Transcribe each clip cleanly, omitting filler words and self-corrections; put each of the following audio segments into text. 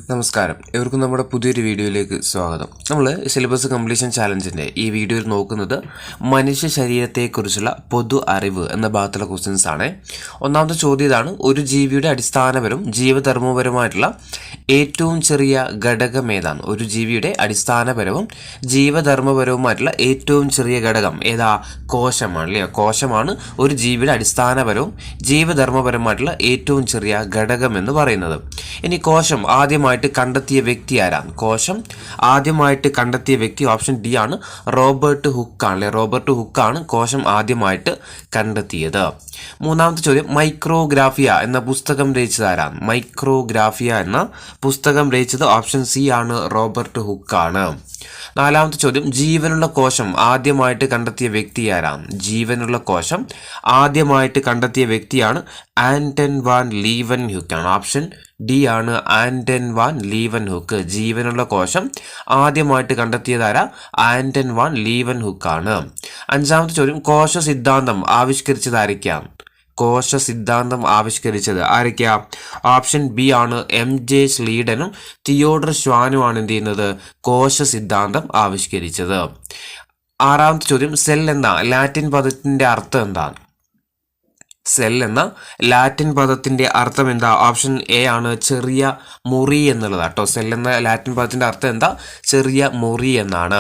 നമസ്കാരം, എവർക്കും നമ്മുടെ പുതിയൊരു വീഡിയോയിലേക്ക് സ്വാഗതം. നമ്മൾ സിലബസ് കംപ്ലീഷൻ ചാലഞ്ചിൻ്റെ ഈ വീഡിയോയിൽ നോക്കുന്നത് മനുഷ്യ ശരീരത്തെക്കുറിച്ചുള്ള പൊതു അറിവ് എന്ന ഭാഗത്തുള്ള ക്വസ്റ്റ്യൻസ് ആണ്. ഒന്നാമത്തെ ചോദ്യം ഇതാണ്: ഒരു ജീവിയുടെ അടിസ്ഥാനപരവും ജീവധർമ്മപരവുമായിട്ടുള്ള ഏറ്റവും ചെറിയ ഘടകം ഏതാണ്? ഒരു ജീവിയുടെ അടിസ്ഥാനപരവും ജീവധർമ്മപരവുമായിട്ടുള്ള ഏറ്റവും ചെറിയ ഘടകം ഏതാ? കോശമാണ് അല്ലേ? കോശമാണ് ഒരു ജീവിയുടെ അടിസ്ഥാനപരവും ജീവധർമ്മപരമായിട്ടുള്ള ഏറ്റവും ചെറിയ ഘടകം എന്ന് പറയുന്നത്. ഇനി കോശം ആദ്യമായിട്ട് കണ്ടെത്തിയ വ്യക്തി ആരാണ്? കോശം ആദ്യമായിട്ട് കണ്ടെത്തിയ വ്യക്തി ഓപ്ഷൻ ഡി ആണ്, റോബർട്ട് ഹുക്ക് ആണ്. റോബർട്ട് ഹുക്കാണ് കോശം ആദ്യമായിട്ട് കണ്ടെത്തിയത്. മൂന്നാമത്തെ ചോദ്യം: മൈക്രോഗ്രാഫിയ എന്ന പുസ്തകം രചിച്ചത് ആരാണ്? മൈക്രോഗ്രാഫിയ എന്ന പുസ്തകം രചിച്ചത് ഓപ്ഷൻ സി ആണ്, റോബർട്ട് ഹുക്കാണ്. നാലാമത്തെ ചോദ്യം: ജീവനുള്ള കോശം ആദ്യമായിട്ട് കണ്ടെത്തിയ വ്യക്തി ആരാണ്? ജീവനുള്ള കോശം ആദ്യമായിട്ട് കണ്ടെത്തിയ വ്യക്തിയാണ് ആന്റൺ വാൻ ലീവൻ ഹുക്കാണ്. ഓപ്ഷൻ ഡി ആണ്, ആന്റൺ വാൻ ലീവൻ ഹുക്ക്. ജീവനുള്ള കോശം ആദ്യമായിട്ട് കണ്ടെത്തിയതാരാ? Anton van ലീവൻ ഹുക്കാണ്. അഞ്ചാമത്തെ ചോദ്യം: കോശ സിദ്ധാന്തം ആവിഷ്കരിച്ചത് ആരൊക്കെയാണ്? കോശ സിദ്ധാന്തം ആവിഷ്കരിച്ചത് ആരൊക്കെയാ? ഓപ്ഷൻ ബി ആണ്, എം ജെ സ്ലീഡനും തിയോഡർ ശ്വാനുമാണ് എന്ത് ചെയ്യുന്നത്? കോശ സിദ്ധാന്തം ആവിഷ്കരിച്ചത്. ആറാമത്തെ ചോദ്യം: സെൽ എന്ന ലാറ്റിൻ പദത്തിന്റെ അർത്ഥം എന്താണ്? സെൽ എന്ന ലാറ്റിൻ പദത്തിന്റെ അർത്ഥം എന്താ? ഓപ്ഷൻ എ ആണ്, ചെറിയ മുറി എന്നുള്ളത് കേട്ടോ. സെൽ എന്ന ലാറ്റിൻ പദത്തിന്റെ അർത്ഥം എന്താ? ചെറിയ മുറി എന്നാണ്.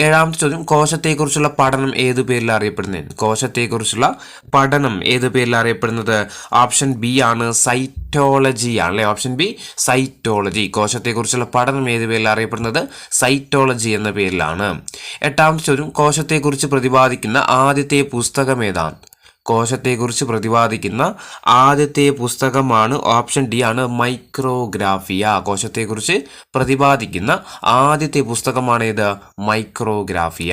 ഏഴാമത്തെ ചോദ്യം: കോശത്തെക്കുറിച്ചുള്ള പഠനം ഏത് പേരിൽ അറിയപ്പെടുന്നത്? കോശത്തെക്കുറിച്ചുള്ള പഠനം ഏത് പേരിൽ അറിയപ്പെടുന്നത്? ഓപ്ഷൻ ബി ആണ്, സൈറ്റോളജി ആണ് അല്ലേ? Option B, cytology. കോശത്തെക്കുറിച്ചുള്ള പഠനം ഏത് പേരിൽ അറിയപ്പെടുന്നത്? സൈറ്റോളജി എന്ന പേരിലാണ്. എട്ടാമത്തെ ചോദ്യം: കോശത്തെക്കുറിച്ച് പ്രതിപാദിക്കുന്ന ആദ്യത്തെ പുസ്തകം ഏതാണ്? കോശത്തെക്കുറിച്ച് പ്രതിപാദിക്കുന്ന ആദ്യത്തെ പുസ്തകമാണ് ഓപ്ഷൻ ഡി ആണ്, മൈക്രോഗ്രാഫിയ. കോശത്തെക്കുറിച്ച് പ്രതിപാദിക്കുന്ന ആദ്യത്തെ പുസ്തകമാണ് ഇത്, മൈക്രോഗ്രാഫിയ.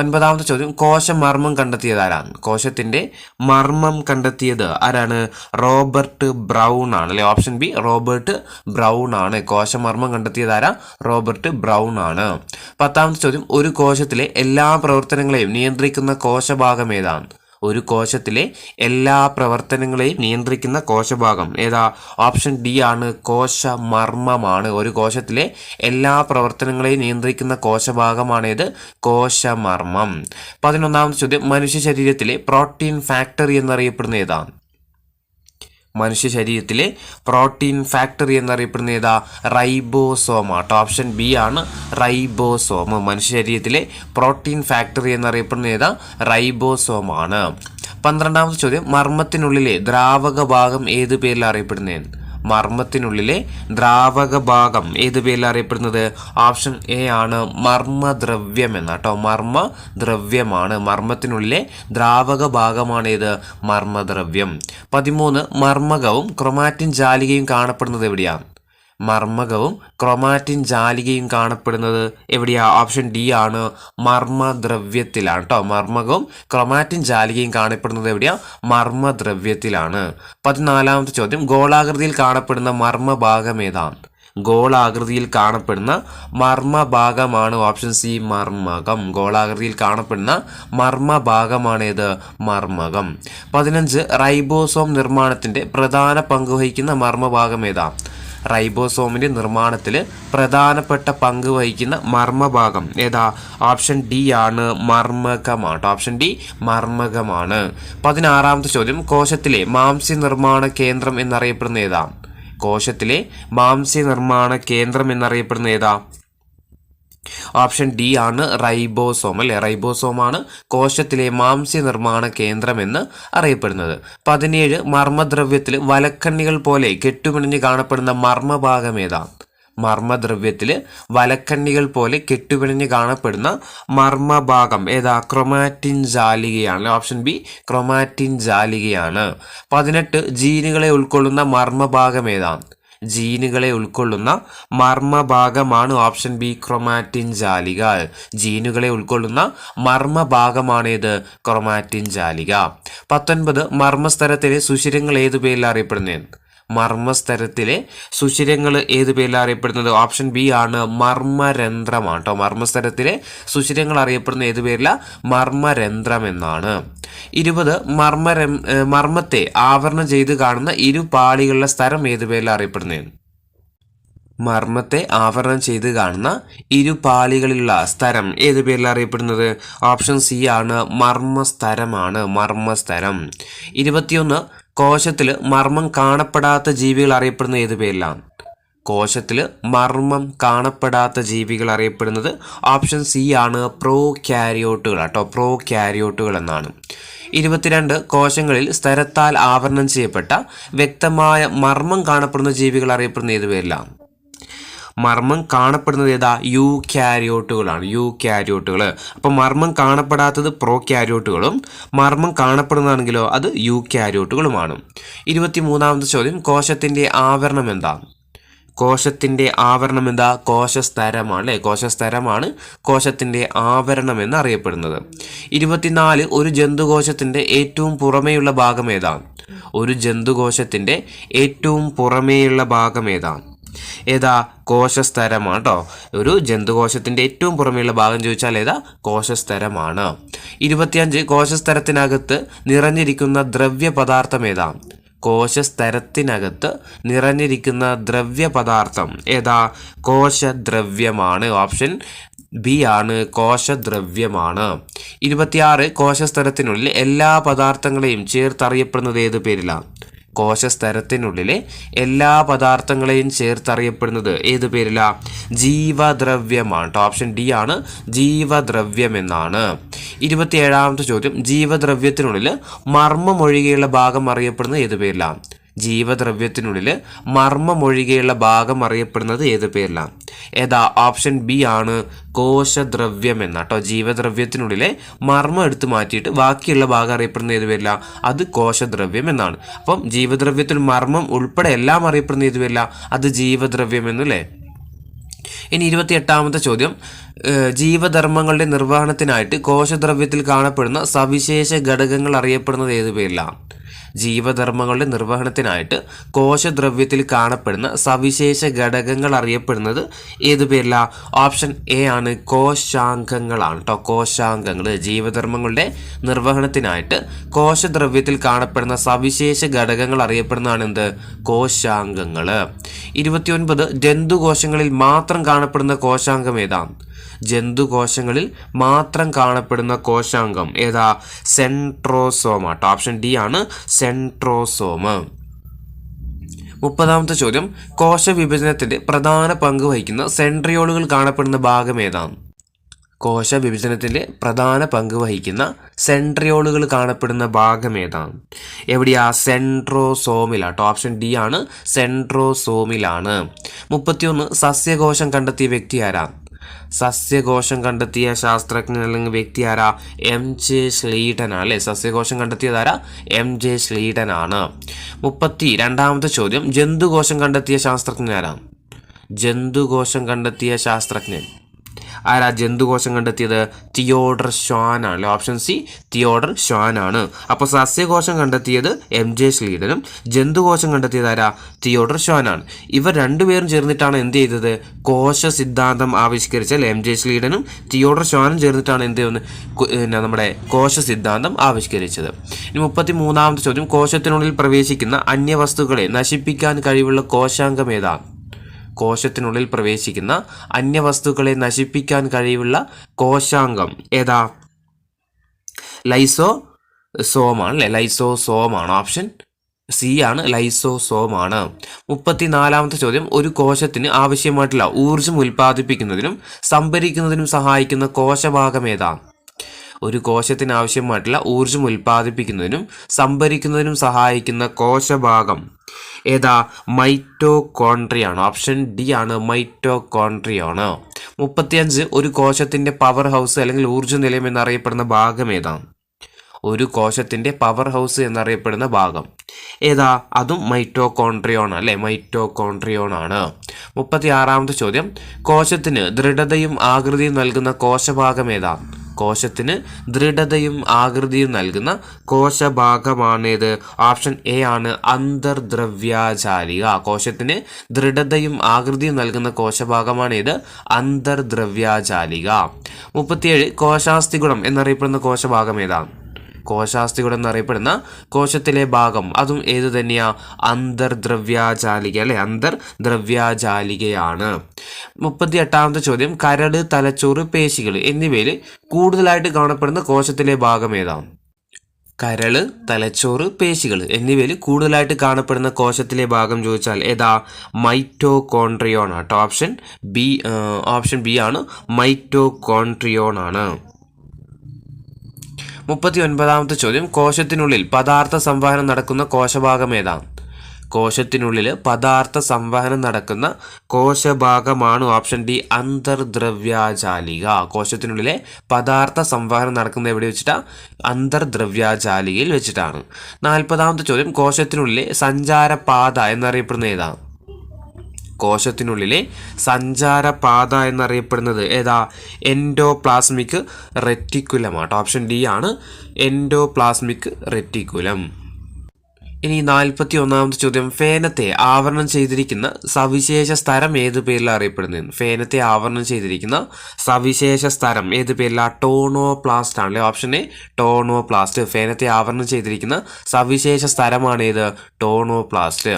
ഒൻപതാമത്തെ ചോദ്യം: കോശമർമ്മം കണ്ടെത്തിയത് ആരാണ്? കോശത്തിന്റെ മർമ്മം കണ്ടെത്തിയത് ആരാണ്? റോബർട്ട് ബ്രൗൺ ആണ് അല്ലെ? ഓപ്ഷൻ ബി, റോബർട്ട് ബ്രൗൺ ആണ്. കോശമർമ്മം കണ്ടെത്തിയത് ആരാ? റോബർട്ട് ബ്രൗൺ ആണ്. പത്താമത്തെ ചോദ്യം: ഒരു കോശത്തിലെ എല്ലാ പ്രവർത്തനങ്ങളെയും നിയന്ത്രിക്കുന്ന കോശഭാഗം ഏതാണ്? ഒരു കോശത്തിലെ എല്ലാ പ്രവർത്തനങ്ങളെയും നിയന്ത്രിക്കുന്ന കോശഭാഗം ഏതാ? ഓപ്ഷൻ ഡി ആണ്, കോശമർമ്മമാണ്. ഒരു കോശത്തിലെ എല്ലാ പ്രവർത്തനങ്ങളെയും നിയന്ത്രിക്കുന്ന കോശഭാഗമാണ് ഏത്? കോശമർമ്മം. 11ാമത്തെ ചോദ്യം: മനുഷ്യ ശരീരത്തിലെ പ്രോട്ടീൻ ഫാക്ടറി എന്നറിയപ്പെടുന്ന ഏതാണ്? മനുഷ്യ ശരീരത്തിലെ പ്രോട്ടീൻ ഫാക്ടറി എന്നറിയപ്പെടുന്ന ഏതാ? റൈബോസോം ആട്ടോ. ഓപ്ഷൻ ബി ആണ്, റൈബോസോം. മനുഷ്യ ശരീരത്തിലെ പ്രോട്ടീൻ ഫാക്ടറി എന്നറിയപ്പെടുന്ന ഏതാ? റൈബോസോം ആണ്. 12ാമത്തെ ചോദ്യം: മർമ്മത്തിനുള്ളിലെ ദ്രാവക ഭാഗം ഏത് പേരിൽ അറിയപ്പെടുന്നത്? മർമ്മത്തിനുള്ളിലെ ദ്രാവക ഭാഗം ഏത് പേരിൽ അറിയപ്പെടുന്നത്? ഓപ്ഷൻ എ ആണ്, മർമ്മദ്രവ്യം എന്നാട്ടോ. മർമ്മദ്രവ്യമാണ്. മർമ്മത്തിനുള്ളിലെ ദ്രാവക ഭാഗമാണ് ഏത്? മർമ്മദ്രവ്യം. 13 മർമ്മകവും ക്രൊമാറ്റിൻ ജാലികയും കാണപ്പെടുന്നത് എവിടെയാണ്? മർമ്മകവും ക്രൊമാറ്റിൻ ജാലികയും കാണപ്പെടുന്നത് എവിടെയാ? ഓപ്ഷൻ ഡി ആണ്, മർമ്മദ്രവ്യത്തിലാണ് കേട്ടോ. മർമ്മകവും ക്രൊമാറ്റിൻ ജാലികയും കാണപ്പെടുന്നത് എവിടെയാ? മർമ്മദ്രവ്യത്തിലാണ്. 14ാമത്തെ ചോദ്യം: ഗോളാകൃതിയിൽ കാണപ്പെടുന്ന മർമ്മഭാഗം ഏതാണ്? ഗോളാകൃതിയിൽ കാണപ്പെടുന്ന മർമ്മഭാഗമാണ് ഓപ്ഷൻ സി, മർമ്മകം. ഗോളാകൃതിയിൽ കാണപ്പെടുന്ന മർമ്മഭാഗമാണ് ഏത്? മർമ്മകം. 15 റൈബോസോം നിർമ്മാണത്തിന്റെ പ്രധാന പങ്ക് വഹിക്കുന്ന മർമ്മഭാഗം ഏതാ? റൈബോസോമിന്റെ നിർമ്മാണത്തിൽ പ്രധാനപ്പെട്ട പങ്ക് വഹിക്കുന്ന മർമ്മഭാഗം ഏതാ? ഓപ്ഷൻ ഡി ആണ്, മർമ്മകമാണ്. Option D, മർമ്മകമാണ്. 16ാമത്തെ ചോദ്യം: കോശത്തിലെ മാംസ്യ നിർമ്മാണ കേന്ദ്രം എന്നറിയപ്പെടുന്ന ഏതാ? കോശത്തിലെ മാംസ്യ നിർമ്മാണ കേന്ദ്രം എന്നറിയപ്പെടുന്ന ഏതാ? ഓപ്ഷൻ ഡി ആണ്, റൈബോസോം അല്ലെ? റൈബോസോമാണ് കോശത്തിലെ മാംസ്യ നിർമ്മാണ കേന്ദ്രം എന്ന് അറിയപ്പെടുന്നത്. 17 മർമ്മദ്രവ്യത്തിൽ വലക്കണ്ണികൾ പോലെ കെട്ടുപിണഞ്ഞ് കാണപ്പെടുന്ന മർമ്മഭാഗം ഏതാ? മർമ്മദ്രവ്യത്തിൽ വലക്കണ്ണികൾ പോലെ കെട്ടുപിണഞ്ഞ് കാണപ്പെടുന്ന മർമ്മഭാഗം ഏതാ? ക്രൊമാറ്റിൻ ജാലികയാണ്. ഓപ്ഷൻ ബി, ക്രൊമാറ്റിൻ ജാലികയാണ്. 18 ജീനുകളെ ഉൾക്കൊള്ളുന്ന മർമ്മഭാഗം ഏതാണ്? ജീനുകളെ ഉൾക്കൊള്ളുന്ന മർമ്മഭാഗമാണ് ഓപ്ഷൻ ബി, ക്രൊമാറ്റിൻ ജാലിക. ജീനുകളെ ഉൾക്കൊള്ളുന്ന മർമ്മഭാഗമാണ് ഏത്? ക്രൊമാറ്റിൻ ജാലിക. 19 മർമ്മസ്തരത്തിലെ സുഷിരങ്ങൾ ഏതു പേരിൽ അറിയപ്പെടുന്നത്? മർമ്മസ്തരത്തിലെ സുഷിരങ്ങൾ ഏത് പേരിൽ അറിയപ്പെടുന്നത്? ഓപ്ഷൻ ബി ആണ്, മർമ്മരന്ധ്രമാണ് കേട്ടോ. മർമ്മസ്തരത്തിലെ സുഷിരങ്ങൾ അറിയപ്പെടുന്ന ഏത് പേരില? മർമ്മരന്ധ്രം എന്നാണ്. 20 മർമ്മത്തെ ആവരണം ചെയ്ത് കാണുന്ന ഇരുപാളികളുടെ സ്ഥലം ഏത് പേരിൽ അറിയപ്പെടുന്നത്? മർമ്മത്തെ ആവരണം ചെയ്ത് കാണുന്ന ഇരുപാളികളിലുള്ള സ്ഥലം ഏത് പേരിൽ അറിയപ്പെടുന്നത്? ഓപ്ഷൻ സി ആണ്, മർമ്മസ്തരമാണ്, മർമ്മസ്തരം. 21 കോശത്തിൽ മർമ്മം കാണപ്പെടാത്ത ജീവികൾ അറിയപ്പെടുന്ന ഏത് പേരിലാണ്? കോശത്തിൽ മർമ്മം കാണപ്പെടാത്ത ജീവികൾ അറിയപ്പെടുന്നത് ഓപ്ഷൻ സി ആണ്, പ്രോക്യാരിയോട്ടുകൾ കേട്ടോ, പ്രോക്യാരിയോട്ടുകൾ എന്നാണ്. 22 കോശങ്ങളിൽ സ്ഥലത്താൽ ആവരണം ചെയ്യപ്പെട്ട വ്യക്തമായ മർമ്മം കാണപ്പെടുന്ന ജീവികൾ അറിയപ്പെടുന്ന ഏത് പേരിലാണ്? മർമ്മം കാണപ്പെടുന്നത് ഏതാ? യൂക്യാരിയോട്ടുകളാണ്, യൂക്യാരിയോട്ടുകൾ. അപ്പം മർമ്മം കാണപ്പെടാത്തത് പ്രോക്യാരിയോട്ടുകളും മർമ്മം കാണപ്പെടുന്നതാണെങ്കിലോ അത് യൂക്യാരിയോട്ടുകളുമാണ്. 23ാമത്തെ ചോദ്യം, കോശത്തിൻ്റെ ആവരണം എന്താ? കോശത്തിൻ്റെ ആവരണം എന്താ? കോശസ്തരമാണ് അല്ലേ, കോശസ്തരമാണ് കോശത്തിൻ്റെ ആവരണം എന്ന് അറിയപ്പെടുന്നത്. 24 ഒരു ജന്തുകോശത്തിൻ്റെ ഏറ്റവും പുറമേയുള്ള ഭാഗം ഏതാണ്? ഒരു ജന്തുകോശത്തിൻ്റെ ഏറ്റവും പുറമേയുള്ള ഭാഗം ഏതാണ്? ഏതാ? കോശസ്തരമാണ് കേട്ടോ. ഒരു ജന്തുകോശത്തിൻ്റെ ഏറ്റവും പുറമേയുള്ള ഭാഗം ചോദിച്ചാൽ ഏതാ? കോശസ്തരമാണ്. 25 കോശസ്തരത്തിനകത്ത് നിറഞ്ഞിരിക്കുന്ന ദ്രവ്യ പദാർത്ഥം ഏതാണ്? കോശസ്തരത്തിനകത്ത് നിറഞ്ഞിരിക്കുന്ന ദ്രവ്യ പദാർത്ഥം ഏതാ? കോശദ്രവ്യമാണ്. ഓപ്ഷൻ ബി ആണ്, കോശദ്രവ്യമാണ്. 26 കോശസ്തരത്തിനുള്ളിൽ എല്ലാ പദാർത്ഥങ്ങളെയും ചേർത്തറിയപ്പെടുന്നത് ഏത് പേരിലാണ്? കോശസ്തരത്തിനുള്ളിലെ എല്ലാ പദാർത്ഥങ്ങളെയും ചേർത്തറിയപ്പെടുന്നത് ഏത് പേരിലാ? ജീവദ്രവ്യമാണ്. ഓപ്ഷൻ ഡി ആണ്, ജീവദ്രവ്യം എന്നാണ്. 27ാമത്തെ ചോദ്യം, ജീവദ്രവ്യത്തിനുള്ളിൽ മർമ്മമൊഴികെയുള്ള ഭാഗം അറിയപ്പെടുന്നത് ഏത് പേരിലാണ്? ജീവദ്രവ്യത്തിനുള്ളിൽ മർമ്മമൊഴികെയുള്ള ഭാഗം അറിയപ്പെടുന്നത് ഏത് പേരിലാണ്? ഏതാ? ഓപ്ഷൻ ബി ആണ്, കോശദ്രവ്യം എന്ന കേട്ടോ. ജീവദ്രവ്യത്തിനുള്ളിലെ മർമ്മം എടുത്തു മാറ്റിയിട്ട് ബാക്കിയുള്ള ഭാഗം അറിയപ്പെടുന്ന ഏത് പേരില്ല? അത് കോശദ്രവ്യം എന്നാണ്. അപ്പം ജീവദ്രവ്യത്തിൽ മർമ്മം ഉൾപ്പെടെ എല്ലാം അറിയപ്പെടുന്ന ഏത് പേരില്ല? അത് ജീവദ്രവ്യം എന്നല്ലേ. ഇനി 28ാമത്തെ ചോദ്യം, ജീവധർമ്മങ്ങളുടെ നിർവഹണത്തിനായിട്ട് കോശദ്രവ്യത്തിൽ കാണപ്പെടുന്ന സവിശേഷ ഘടകങ്ങൾ അറിയപ്പെടുന്നത് ഏത് പേരിലാണ്? ജീവധർമ്മങ്ങളുടെ നിർവഹണത്തിനായിട്ട് കോശദ്രവ്യത്തിൽ കാണപ്പെടുന്ന സവിശേഷ ഘടകങ്ങൾ അറിയപ്പെടുന്നത് ഏത് പേരിലാ? ഓപ്ഷൻ എ ആണ്, കോശാംഗങ്ങളാണ് കേട്ടോ. കോശാംഗങ്ങൾ. ജീവധർമ്മങ്ങളുടെ നിർവഹണത്തിനായിട്ട് കോശദ്രവ്യത്തിൽ കാണപ്പെടുന്ന സവിശേഷ ഘടകങ്ങൾ അറിയപ്പെടുന്നതാണ് എന്ത്? കോശാംഗങ്ങൾ. 29 ജന്തുകോശങ്ങളിൽ മാത്രം കാണപ്പെടുന്ന കോശാംഗം ഏതാണ്? ജന്തുകോശങ്ങളിൽ മാത്രം കാണപ്പെടുന്ന കോശാംഗം ഏതാ? സെൻട്രോസോം ആട്ടോ. ഓപ്ഷൻ ഡി ആണ്, സെൻട്രോസോം. 30ാമത്തെ ചോദ്യം, കോശവിഭജനത്തിന്റെ പ്രധാന പങ്ക് വഹിക്കുന്ന സെൻട്രിയോളുകൾ കാണപ്പെടുന്ന ഭാഗം ഏതാണ്? കോശവിഭജനത്തിന്റെ പ്രധാന പങ്ക് വഹിക്കുന്ന സെൻട്രിയോളുകൾ കാണപ്പെടുന്ന ഭാഗം ഏതാണ്? എവിടെയാ? സെൻട്രോസോമിലാട്ടോ. ഓപ്ഷൻ ഡി ആണ്, സെൻട്രോസോമിലാണ്. 31 സസ്യകോശം കണ്ടെത്തിയ വ്യക്തി ആരാ? സസ്യകോശം കണ്ടെത്തിയ ശാസ്ത്രജ്ഞൻ അല്ലെങ്കിൽ വ്യക്തി ആരാ? എം.ജെ. സ്ലീഡനാണ് അല്ലേ. സസ്യകോശം കണ്ടെത്തിയതാരാ? എം.ജെ. സ്ലീഡനാണ്. 32ാമത്തെ ചോദ്യം, ജന്തുകോശം കണ്ടെത്തിയ ശാസ്ത്രജ്ഞൻ ആരാ? ജന്തുകോശം കണ്ടെത്തിയ ശാസ്ത്രജ്ഞൻ ആരാ? ജന്തുകോശം കണ്ടെത്തിയത് തിയോഡർ ഷ്വാൻ ആണ്. ഓപ്ഷൻ സി, തിയോഡർ ഷ്വാൻ ആണ്. അപ്പോൾ സസ്യകോശം കണ്ടെത്തിയത് എം.ജെ. സ്ലീഡനും ജന്തുകോശം കണ്ടെത്തിയത് ആരാ? തിയോഡർ ഷ്വാൻ ആണ്. ഇവർ രണ്ടുപേരും ചേർന്നിട്ടാണ് എന്ത് ചെയ്തത്? കോശ സിദ്ധാന്തം ആവിഷ്കരിച്ചാൽ എം.ജെ. സ്ലീഡനും തിയോഡർ ഷ്വാനും ചേർന്നിട്ടാണ് എന്ത് ചെയ്യുന്നത്? നമ്മുടെ കോശ സിദ്ധാന്തം ആവിഷ്കരിച്ചത്. ഇനി 33ാമത്തെ ചോദ്യം, കോശത്തിനുള്ളിൽ പ്രവേശിക്കുന്ന അന്യവസ്തുക്കളെ നശിപ്പിക്കാൻ കഴിവുള്ള കോശാംഗം ഏതാ? കോശത്തിനുള്ളിൽ പ്രവേശിക്കുന്ന അന്യവസ്തുക്കളെ നശിപ്പിക്കാൻ കഴിവുള്ള കോശാംഗം ഏതാ? ലൈസോസോമാണ് അല്ലേ. ലൈസോസോമാണ്. ഓപ്ഷൻ സി ആണ്, ലൈസോസോമാണ്. 34ാമത്തെ ചോദ്യം, ഒരു കോശത്തിന് ആവശ്യമായിട്ടുള്ള ഊർജം ഉൽപ്പാദിപ്പിക്കുന്നതിനും സംഭരിക്കുന്നതിനും സഹായിക്കുന്ന കോശഭാഗം ഏതാ? ഒരു കോശത്തിന് ആവശ്യമായിട്ടുള്ള ഊർജം ഉൽപ്പാദിപ്പിക്കുന്നതിനും സംഭരിക്കുന്നതിനും സഹായിക്കുന്ന കോശഭാഗം ഏതാ? മൈറ്റോകോൺട്രിയാണ്. ഓപ്ഷൻ ഡി ആണ്, മൈറ്റോകോൺട്രിയാണ്. 35 ഒരു കോശത്തിന്റെ പവർ ഹൗസ് അല്ലെങ്കിൽ ഊർജ്ജ നിലയം എന്നറിയപ്പെടുന്ന ഭാഗം ഏതാണ്? ഒരു കോശത്തിന്റെ പവർ ഹൗസ് എന്നറിയപ്പെടുന്ന ഭാഗം ഏതാ? അതും മൈറ്റോകോൺട്രിയോൺ അല്ലേ. മൈറ്റോകോൺട്രിയോൺ ആണ്. 36ാമത്തെ ചോദ്യം, കോശത്തിന് ദൃഢതയും ആകൃതിയും നൽകുന്ന കോശഭാഗം ഏതാ? കോശത്തിന് ദൃഢതയും ആകൃതിയും നൽകുന്ന കോശഭാഗമാണേത്? ഓപ്ഷൻ എ ആണ്, അന്തർദ്രവ്യാജാലിക. കോശത്തിന് ദൃഢതയും ആകൃതിയും നൽകുന്ന കോശഭാഗമാണേത്? അന്തർദ്രവ്യാജാലിക. 37 കോശാസ്ഥിഗുണം എന്നറിയപ്പെടുന്ന കോശഭാഗം ഏതാണ്? കോശാസ്ഥികൂടം എന്നറിയപ്പെടുന്ന കോശത്തിലെ ഭാഗം അതും ഏത് തന്നെയാ? അന്തർദ്രവ്യാജാലിക അല്ലെ, അന്തർദ്രവ്യാജാലികയാണ്. 38ാമത്തെ ചോദ്യം, കരട്, തലച്ചോറ്, പേശികൾ എന്നിവയിൽ കൂടുതലായിട്ട് കാണപ്പെടുന്ന കോശത്തിലെ ഭാഗം ഏതാണ്? കരള്, തലച്ചോറ്, പേശികൾ എന്നിവയിൽ കൂടുതലായിട്ട് കാണപ്പെടുന്ന കോശത്തിലെ ഭാഗം ചോദിച്ചാൽ ഏതാ? മൈറ്റോകോൺട്രിയോൺ ആട്ടോ. ഓപ്ഷൻ ബി ആണ്, മൈറ്റോകോൺട്രിയോൺ ആണ്. 39ാമത്തെ ചോദ്യം, കോശത്തിനുള്ളിൽ പദാർത്ഥ സംവഹനം നടക്കുന്ന കോശഭാഗം ഏതാണ്? കോശത്തിനുള്ളിൽ പദാർത്ഥ സംവഹനം നടക്കുന്ന കോശഭാഗമാണ് ഓപ്ഷൻ ഡി, അന്തർദ്രവ്യാജാലിക. കോശത്തിനുള്ളിലെ പദാർത്ഥ സംവഹനം നടക്കുന്നത് എവിടെ വെച്ചിട്ടാ? അന്തർദ്രവ്യാജാലികയിൽ വെച്ചിട്ടാണ്. 40ാമത്തെ ചോദ്യം, കോശത്തിനുള്ളിലെ സഞ്ചാരപാത എന്നറിയപ്പെടുന്നത് ഏതാണ്? കോശത്തിനുള്ളിലെ സഞ്ചാരപാത എന്നറിയപ്പെടുന്നത് ഏതാ? എൻഡോപ്ലാസ്മിക് റെറ്റിക്കുലം ആട്ടോ. ഓപ്ഷൻ ഡി ആണ്, എൻഡോപ്ലാസ്മിക് റെറ്റിക്കുലം. ഇനി 41ാമത്തെ ചോദ്യം, ഫേനത്തെ ആവരണം ചെയ്തിരിക്കുന്ന സവിശേഷ സ്ഥലം ഏത് പേരിൽ അറിയപ്പെടുന്നത്? ഫേനത്തെ ആവരണം ചെയ്തിരിക്കുന്ന സവിശേഷ സ്ഥലം ഏത് പേരിലാണ്? ടോണോപ്ലാസ്റ്റ് ആണല്ലേ. Option A, tonoplast. ഫേനത്തെ ആവരണം ചെയ്തിരിക്കുന്ന സവിശേഷ സ്ഥലമാണ് ഏത്? ടോണോപ്ലാസ്റ്റ്.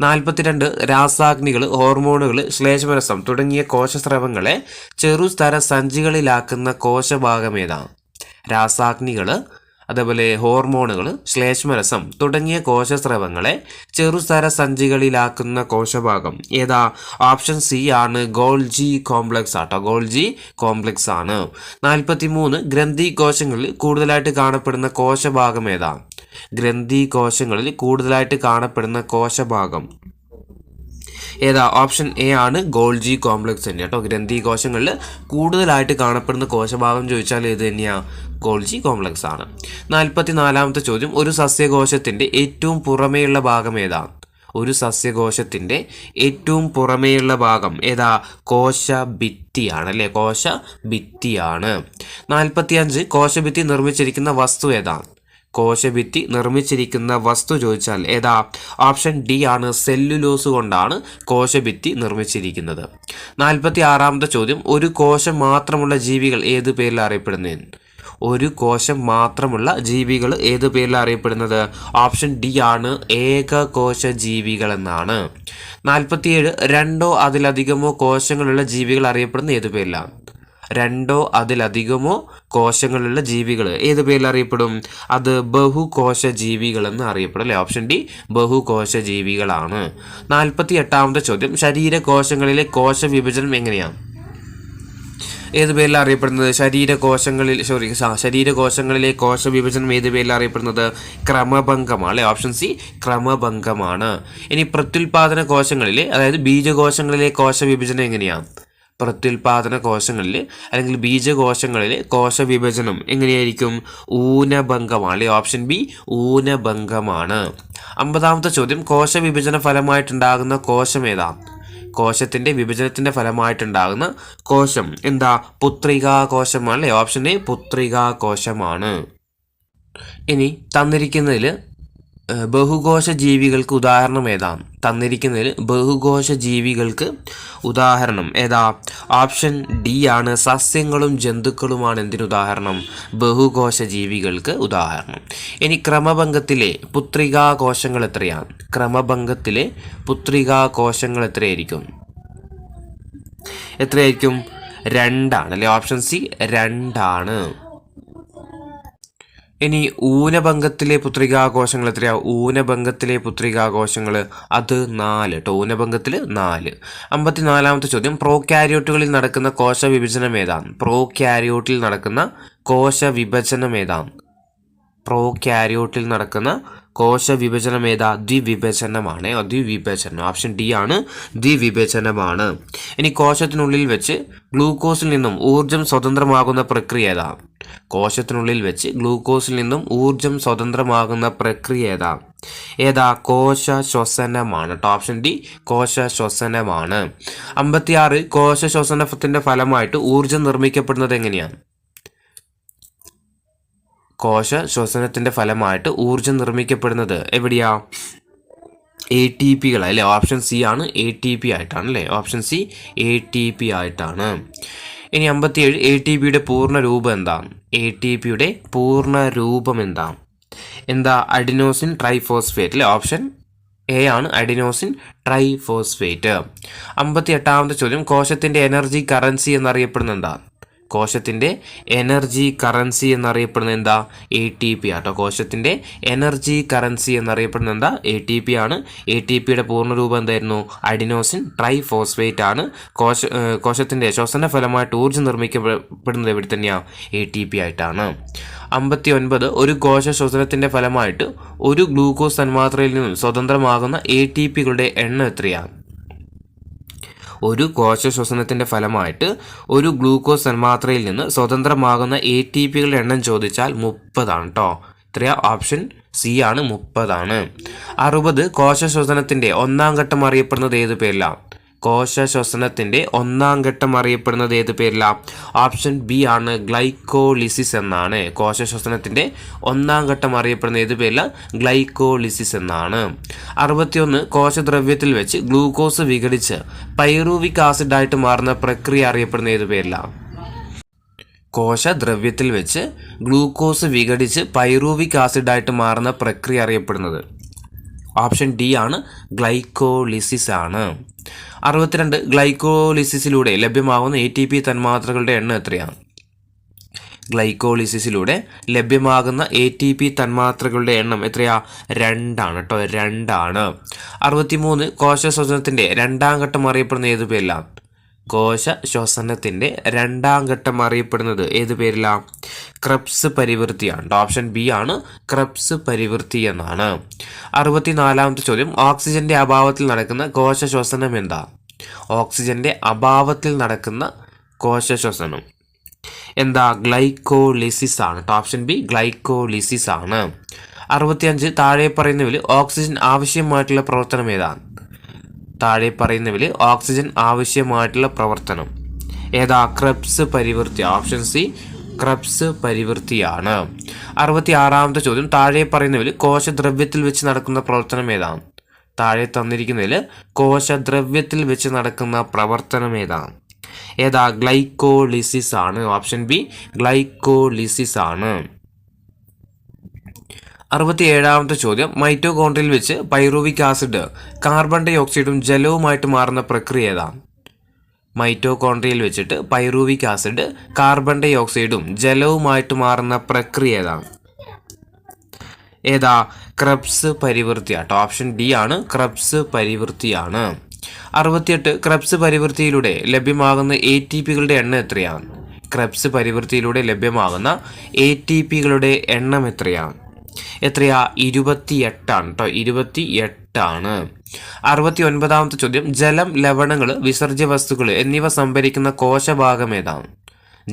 42, രാസാഗ്നികൾ, ഹോർമോണുകൾ, ശ്ലേഷ്മരസം തുടങ്ങിയ കോശസ്രവങ്ങളെ ചെറുസ്തര സഞ്ചികളിലാക്കുന്ന കോശഭാഗം ഏതാണ്? രാസാഗ്നികൾ, അതേപോലെ ഹോർമോണുകൾ, ശ്ലേഷ്മരസം തുടങ്ങിയ കോശസ്രവങ്ങളെ ചെറുസ്തര സഞ്ചികളിലാക്കുന്ന കോശഭാഗം ഏതാ? ഓപ്ഷൻ സി ആണ്, ഗോൾജി കോംപ്ലക്സ് ആട്ടോ. ഗോൾജി കോംപ്ലക്സ് ആണ്. 43, ഗ്രന്ഥി കോശങ്ങളിൽ കൂടുതലായിട്ട് കാണപ്പെടുന്ന കോശഭാഗം ഏതാ? ഗ്രന്ഥി കോശങ്ങളിൽ കൂടുതലായിട്ട് കാണപ്പെടുന്ന കോശഭാഗം ഏതാ? ഓപ്ഷൻ എ ആണ്, ഗോൾജി കോംപ്ലക്സ് തന്നെ കേട്ടോ. ഗ്രന്ഥി കോശങ്ങളിൽ കൂടുതലായിട്ട് കാണപ്പെടുന്ന കോശഭാഗം ചോദിച്ചാൽ ഏത് തന്നെയാ? ഗോൾജി കോംപ്ലക്സ് ആണ്. 44ാമത്തെ ചോദ്യം, ഒരു സസ്യകോശത്തിന്റെ ഏറ്റവും പുറമേയുള്ള ഭാഗം ഏതാ? ഒരു സസ്യകോശത്തിന്റെ ഏറ്റവും പുറമേയുള്ള ഭാഗം ഏതാ? കോശഭിത്തിയാണ് അല്ലേ, കോശഭിത്തിയാണ്. 45, കോശഭിത്തി നിർമ്മിച്ചിരിക്കുന്ന വസ്തു ഏതാ? കോശഭിത്തി നിർമ്മിച്ചിരിക്കുന്ന വസ്തു ചോദിച്ചാൽ ഏതാ? ഓപ്ഷൻ ഡി ആണ്, സെല്ലുലോസ് കൊണ്ടാണ് കോശഭിത്തി നിർമ്മിച്ചിരിക്കുന്നത്. 46ാമത്തെ ചോദ്യം, ഒരു കോശം മാത്രമുള്ള ജീവികൾ ഏത് പേരിൽ അറിയപ്പെടുന്നത്? ഒരു കോശം മാത്രമുള്ള ജീവികൾ ഏത് പേരിൽ അറിയപ്പെടുന്നത്? ഓപ്ഷൻ ഡി ആണ്, ഏകകോശ ജീവികൾ എന്നാണ്. 47, രണ്ടോ അതിലധികമോ കോശങ്ങളുള്ള ജീവികൾ അറിയപ്പെടുന്ന ഏത് പേരിലാണ്? രണ്ടോ അതിലധികമോ കോശങ്ങളുള്ള ജീവികൾ ഏത് പേരിൽ അറിയപ്പെടും? അത് ബഹുകോശ ജീവികൾ എന്ന് അറിയപ്പെടും അല്ലേ. Option D, ബഹുകോശ ജീവികളാണ്. 48ാമത്തെ ചോദ്യം, ശരീരകോശങ്ങളിലെ കോശ വിഭജനം എങ്ങനെയാണ്? ഏത് പേരിൽ അറിയപ്പെടുന്നത്? ശരീരകോശങ്ങളിലെ കോശ വിഭജനം ഏത് പേരിൽ അറിയപ്പെടുന്നത്? ക്രമഭംഗമാണ് അല്ലേ. ഓപ്ഷൻ സി, ക്രമഭംഗമാണ്. ഇനി പ്രത്യുൽപാദന കോശങ്ങളിലെ, അതായത് ബീജകോശങ്ങളിലെ കോശ വിഭജനം എങ്ങനെയാണ്? പ്രത്യുൽപാദന കോശങ്ങളിൽ അല്ലെങ്കിൽ ബീജകോശങ്ങളിലെ കോശ വിഭജനം എങ്ങനെയായിരിക്കും? ഊനഭംഗമാണ് അല്ലേ. Option B, ഊനഭംഗമാണ്. 50ാമത്തെ ചോദ്യം, കോശ വിഭജന ഫലമായിട്ടുണ്ടാകുന്ന കോശം ഏതാ? കോശത്തിന്റെ വിഭജനത്തിന്റെ ഫലമായിട്ടുണ്ടാകുന്ന കോശം എന്താ? പുത്രികാകോശമാണ് അല്ലേ. ഓപ്ഷൻ എ, പുത്രികാകോശമാണ്. ഇനി തന്നിരിക്കുന്നതിൽ ബഹുകോശ ജീവികൾക്ക് ഉദാഹരണം ഏതാണ്? തന്നിരിക്കുന്നതിൽ ബഹുകോശ ജീവികൾക്ക് ഉദാഹരണം ഏതാ? ഓപ്ഷൻ ഡി ആണ്, സസ്യങ്ങളും ജന്തുക്കളുമാണ് എന്തിന് ഉദാഹരണം? ബഹുകോശ ജീവികൾക്ക് ഉദാഹരണം. ഇനി ക്രമഭംഗത്തിലെ പുത്രികാകോശങ്ങൾ എത്രയാണ്? ക്രമഭംഗത്തിലെ പുത്രികാകോശങ്ങൾ എത്രയായിരിക്കും? 2 ആണ് അല്ലേ. ഓപ്ഷൻ സി, 2 ആണ്. ഇനി ഊനഭംഗത്തിലെ പുത്രികാകോശങ്ങൾ എത്രയാ? ഊനഭംഗത്തിലെ പുത്രികാകോശങ്ങൾ അത് 4 കേട്ടോ. ഊനഭംഗത്തിൽ 4. 54ാമത്തെ ചോദ്യം, പ്രോക്യാരിയോട്ടുകളിൽ നടക്കുന്ന കോശ വിഭജനം ഏതാണ്? പ്രോക്യാരിയോട്ടിൽ നടക്കുന്ന കോശ വിഭജനം ഏതാണ്? പ്രോക്യാരിയോട്ടിൽ നടക്കുന്ന കോശ വിഭജനം ഏതാ? ദ്വിവിഭജനമാണ്. ദ്വിവിഭജനം. ഓപ്ഷൻ ഡി ആണ്, ദ്വിവിഭജനമാണ്. ഇനി കോശത്തിനുള്ളിൽ വെച്ച് ഗ്ലൂക്കോസിൽ നിന്നും ഊർജം സ്വതന്ത്രമാകുന്ന പ്രക്രിയ ഏതാ? കോശത്തിനുള്ളിൽ വെച്ച് ഗ്ലൂക്കോസിൽ നിന്നും ഊർജം സ്വതന്ത്രമാകുന്ന പ്രക്രിയ ഏതാ? കോശ ശ്വസനമാണ്. ഓപ്ഷൻ ഡി, കോശ ശ്വസനമാണ്. 56, കോശ ശ്വസനത്തിന്റെ ഫലമായിട്ട് ഊർജം നിർമ്മിക്കപ്പെടുന്നത് എങ്ങനെയാണ്? കോശ ശ്വസനത്തിന്റെ ഫലമായിട്ട് ഊർജം നിർമ്മിക്കപ്പെടുന്നത് എവിടെയാ? ATP അല്ലേ. ഓപ്ഷൻ സി ആണ്, ATP ആയിട്ടാണ് അല്ലേ. ഓപ്ഷൻ സി, ATP ആയിട്ടാണ്. ഇനി 57 എ ടി പിയുടെ പൂർണ്ണ രൂപം എന്താണ്? എ ടി പിയുടെ പൂർണ്ണ രൂപം എന്താണ്? എന്താ? അഡിനോസിൻ ട്രൈഫോസ്ഫേറ്റ് അല്ലേ? ഓപ്ഷൻ എ ആണ് അഡിനോസിൻ ട്രൈഫോസ്ഫേറ്റ്. 58ാമത്തെ ചോദ്യം, കോശത്തിൻ്റെ എനർജി കറൻസി എന്നറിയപ്പെടുന്ന എന്താ? കോശത്തിൻ്റെ എനർജി കറൻസി എന്നറിയപ്പെടുന്നത് എന്താ? എ ടി പി ആട്ടോ. കോശത്തിൻ്റെ എനർജി കറൻസി എന്നറിയപ്പെടുന്നത് എന്താ? എ ടി പി ആണ്. എ ടി പിയുടെ പൂർണ്ണരൂപം എന്തായിരുന്നു? അഡിനോസിൻ ട്രൈഫോസ്ഫേറ്റ് ആണ്. കോശത്തിൻ്റെ ശ്വസന ഫലമായിട്ട് ഊർജ്ജം നിർമ്മിക്കപ്പെടുന്നത് എവിടെ തന്നെയാണ്? എ ടി പി ആയിട്ടാണ്. 59 ഒരു കോശ ശ്വസനത്തിൻ്റെ ഫലമായിട്ട് ഒരു ഗ്ലൂക്കോസ് തന്മാത്രയിൽ നിന്നും സ്വതന്ത്രമാകുന്ന എ ടി പികളുടെ എണ്ണം എത്രയാണ്? ഒരു കോശ ശ്വസനത്തിൻ്റെ ഫലമായിട്ട് ഒരു ഗ്ലൂക്കോസ് തന്മാത്രയിൽ നിന്ന് സ്വതന്ത്രമാകുന്ന എ ടി പികളുടെ എണ്ണം ചോദിച്ചാൽ 30 ആണ് കേട്ടോ. ഇത്രയാ? ഓപ്ഷൻ സി ആണ്, 30 ആണ്. 60 കോശ ശ്വസനത്തിൻ്റെ ഒന്നാം ഘട്ടം അറിയപ്പെടുന്നത് ഏത് പേരിലാണ്? കോശ ശ്വസനത്തിൻ്റെ ഒന്നാം ഘട്ടം അറിയപ്പെടുന്നത് ഏത് പേരിലാണ്? ഓപ്ഷൻ ബി ആണ്, ഗ്ലൈക്കോളിസിസ് എന്നാണ്. കോശ ശ്വസനത്തിൻ്റെ ഒന്നാം ഘട്ടം അറിയപ്പെടുന്ന ഏത് പേരിലാണ്? ഗ്ലൈക്കോളിസിസ് എന്നാണ്. 61 കോശദ്രവ്യത്തിൽ വെച്ച് ഗ്ലൂക്കോസ് വിഘടിച്ച് പൈറൂവിക് ആസിഡായിട്ട് മാറുന്ന പ്രക്രിയ അറിയപ്പെടുന്ന ഏത് പേരിലാണ്? കോശദ്രവ്യത്തിൽ വെച്ച് ഗ്ലൂക്കോസ് വിഘടിച്ച് പൈറൂവിക് ആസിഡായിട്ട് മാറുന്ന പ്രക്രിയ അറിയപ്പെടുന്നത് ഓപ്ഷൻ ഡി ആണ്, ഗ്ലൈക്കോളിസിസ് ആണ്. 62 ഗ്ലൈക്കോളിസിസിലൂടെ ലഭ്യമാകുന്ന എ ടി പി തന്മാത്രകളുടെ എണ്ണം എത്രയാണ്? ഗ്ലൈക്കോളിസിസിലൂടെ ലഭ്യമാകുന്ന എ ടി പി തന്മാത്രകളുടെ എണ്ണം എത്രയാ? 2 ആണ് കേട്ടോ, 2 ആണ്. 63 കോശ ശ്വസനത്തിൻ്റെ രണ്ടാം ഘട്ടം അറിയപ്പെടുന്ന ഏത് പേരിലാണ്? കോശ ശ്വസനത്തിൻ്റെ രണ്ടാം ഘട്ടം അറിയപ്പെടുന്നത് ഏത് പേരിലാണ്? ക്രെബ്സ് പരിവൃത്തിയാണ്. ഓപ്ഷൻ ബി ആണ്, ക്രെബ്സ് പരിവൃത്തി എന്നാണ്. 64ാമത്തെ ചോദ്യം, ഓക്സിജന്റെ അഭാവത്തിൽ നടക്കുന്ന കോശ ശ്വസനം എന്താ? ഓക്സിജന്റെ അഭാവത്തിൽ നടക്കുന്ന കോശ ശ്വസനം എന്താ? ഗ്ലൈക്കോളിസിസ് ആണ്. ഓപ്ഷൻ ബി ഗ്ലൈക്കോളിസിസ് ആണ്. 65 താഴെ പറയുന്നവയിൽ ഓക്സിജൻ ആവശ്യമായിട്ടുള്ള പ്രവർത്തനം ഏതാണ്? താഴെ പറയുന്നവയിൽ ഓക്സിജൻ ആവശ്യമായിട്ടുള്ള പ്രവർത്തനം ഏതാ? ക്രെബ്സ് പരിവൃത്തി. ഓപ്ഷൻ സി ക്രെബ്സ് പരിവൃത്തിയാണ്. 66ാമത്തെ ചോദ്യം, താഴെ പറയുന്നവയിൽ കോശദ്രവ്യത്തിൽ വെച്ച് നടക്കുന്ന പ്രവർത്തനം ഏതാണ്? താഴെ തന്നിരിക്കുന്നതിൽ കോശദ്രവ്യത്തിൽ വെച്ച് നടക്കുന്ന പ്രവർത്തനം ഏതാണ്? ഏതാ? ഗ്ലൈക്കോളിസിസ് ആണ്. ഓപ്ഷൻ ബി ഗ്ലൈക്കോളിസിസ് ആണ്. 67ാമത്തെ ചോദ്യം, മൈറ്റോകോൺട്രിയയിൽ വെച്ച് പൈറൂവിക് ആസിഡ് കാർബൺ ഡൈ ഓക്സൈഡും ജലവുമായിട്ട് മാറുന്ന പ്രക്രിയ ഏതാണ്? മൈറ്റോകോൺട്രിയയിൽ വെച്ചിട്ട് പൈറൂവിക് ആസിഡ് കാർബൺ ഡൈ ഓക്സൈഡും ജലവുമായിട്ട് മാറുന്ന പ്രക്രിയ ഏതാണ്? ഏതാ? ക്രെബ്സ് പരിവൃത്തിയാട്ടോ. ഓപ്ഷൻ ഡി ആണ്, ക്രെബ്സ് പരിവൃത്തിയാണ്. 68 ക്രെബ്സ് പരിവൃത്തിയിലൂടെ ലഭ്യമാകുന്ന എ ടി പികളുടെ എണ്ണം എത്രയാണ്? ക്രെബ്സ് പരിവൃത്തിയിലൂടെ ലഭ്യമാകുന്ന എ ടി പികളുടെ എണ്ണം എത്രയാണ്? എത്രയാ? 28 ആണ് കേട്ടോ, 28 ആണ്. 69ാമത്തെ ചോദ്യം, ജലം, ലവണങ്ങൾ, വിസർജ്യ വസ്തുക്കൾ എന്നിവ സംഭരിക്കുന്ന കോശഭാഗം ഏതാണ്?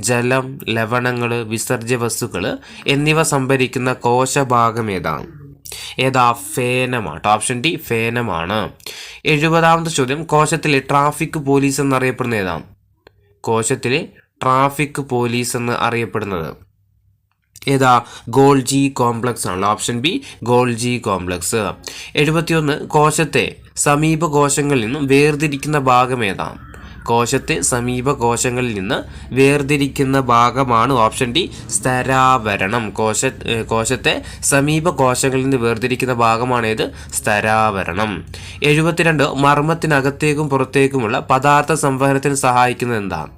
ജലം, ലവണങ്ങൾ, വിസർജ്യ വസ്തുക്കൾ എന്നിവ സംഭരിക്കുന്ന കോശഭാഗം ഏതാണ്? ഏതാ? ഫേനമാണ്. Option D ഫേനമാണ്. 70ാമത്തെ ചോദ്യം, കോശത്തിലെ ട്രാഫിക് പോലീസ് എന്നറിയപ്പെടുന്ന ഏതാണ്? കോശത്തിലെ ട്രാഫിക് പോലീസ് എന്ന് അറിയപ്പെടുന്നത് ഏതാ? ഗോൾജി കോംപ്ലക്സ് ആണ്. Option B Golgi complex. 71 കോശത്തെ സമീപ കോശങ്ങളിൽ നിന്നും വേർതിരിക്കുന്ന ഭാഗം ഏതാണ്? കോശത്തെ സമീപ കോശങ്ങളിൽ നിന്ന് വേർതിരിക്കുന്ന ഭാഗമാണ് ഓപ്ഷൻ ഡി സ്തരാവരണം. കോശത്തെ സമീപ കോശങ്ങളിൽ നിന്ന് വേർതിരിക്കുന്ന ഭാഗമാണ് ഏത്? സ്തരാവരണം. 72 മർമ്മത്തിനകത്തേക്കും പുറത്തേക്കുമുള്ള പദാർത്ഥ സംവഹനത്തിന് സഹായിക്കുന്നത് എന്താണ്?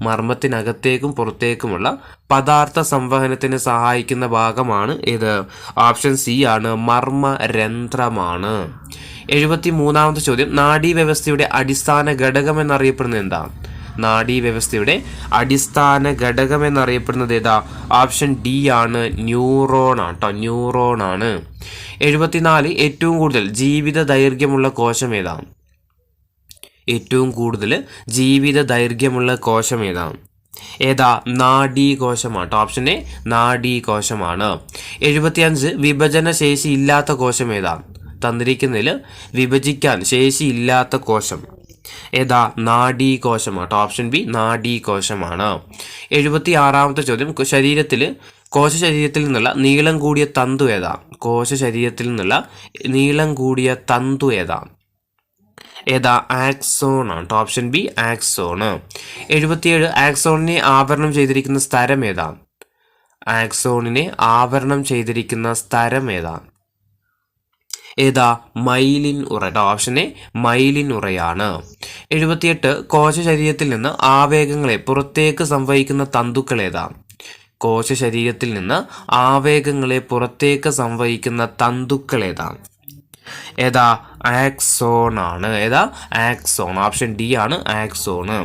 മർമ്മത്തിനകത്തേക്കും പുറത്തേക്കുമുള്ള പദാർത്ഥ സംവഹനത്തിന് സഹായിക്കുന്ന ഭാഗമാണ് ഏത്? ഓപ്ഷൻ സി ആണ്, മർമ്മരന്ധ്രമാണ്. 73ാമത്തെ ചോദ്യം, നാഡീവ്യവസ്ഥയുടെ അടിസ്ഥാന ഘടകം എന്നറിയപ്പെടുന്നത് എന്താണ്? നാഡീവ്യവസ്ഥയുടെ അടിസ്ഥാന ഘടകം എന്നറിയപ്പെടുന്നത് ഏതാ? ഓപ്ഷൻ ഡി ആണ്, ന്യൂറോൺ ആണ് കേട്ടോ, ന്യൂറോൺ ആണ്. 74 ഏറ്റവും കൂടുതൽ ജീവിത ദൈർഘ്യമുള്ള കോശം ഏതാണ്? ഏറ്റവും കൂടുതൽ ജീവിത ദൈർഘ്യമുള്ള കോശം ഏതാണ്? ഏതാ? നാഡീകോശമാണ്. Option A നാഡീകോശമാണ്. 75 വിഭജന ശേഷി ഇല്ലാത്ത കോശം ഏതാണ്? തന്നിരിക്കുന്നതിൽ വിഭജിക്കാൻ ശേഷിയില്ലാത്ത കോശം ഏതാ? നാഡീകോശമാണ്. Option B നാഡീകോശമാണ്. 76ാമത്തെ ചോദ്യം, കോശശരീരത്തിൽ നിന്നുള്ള നീളം കൂടിയ തന്തു ഏതാ? കോശശരീരത്തിൽ നിന്നുള്ള നീളം കൂടിയ തന്തു ഏതാ? ഏതാ? ആക്സോൺ ആണ്. Option B axon. 77 ആക്സോണിനെ ആവരണം ചെയ്തിരിക്കുന്ന സ്ഥലം ഏതാ? ആക്സോണിനെ ആവരണം ചെയ്തിരിക്കുന്ന സ്ഥലം ഏതാ? ഏതാ? മൈലിൻ ഉറ. Option A myelin ഉറയാണ്. 78 കോശ ശരീരത്തിൽ നിന്ന് ആവേഗങ്ങളെ പുറത്തേക്ക് സംവഹിക്കുന്ന തന്തുക്കൾ ഏതാ? കോശ ശരീരത്തിൽ നിന്ന് ആവേഗങ്ങളെ പുറത്തേക്ക് സംവഹിക്കുന്ന തന്തുക്കൾ ഏതാ? ഏതാ? ആക്സോൺ ആണ്. ഏതാ? ആക്സോൺ. ഓപ്ഷൻ ഡി ആണ് ആക്സോണ്.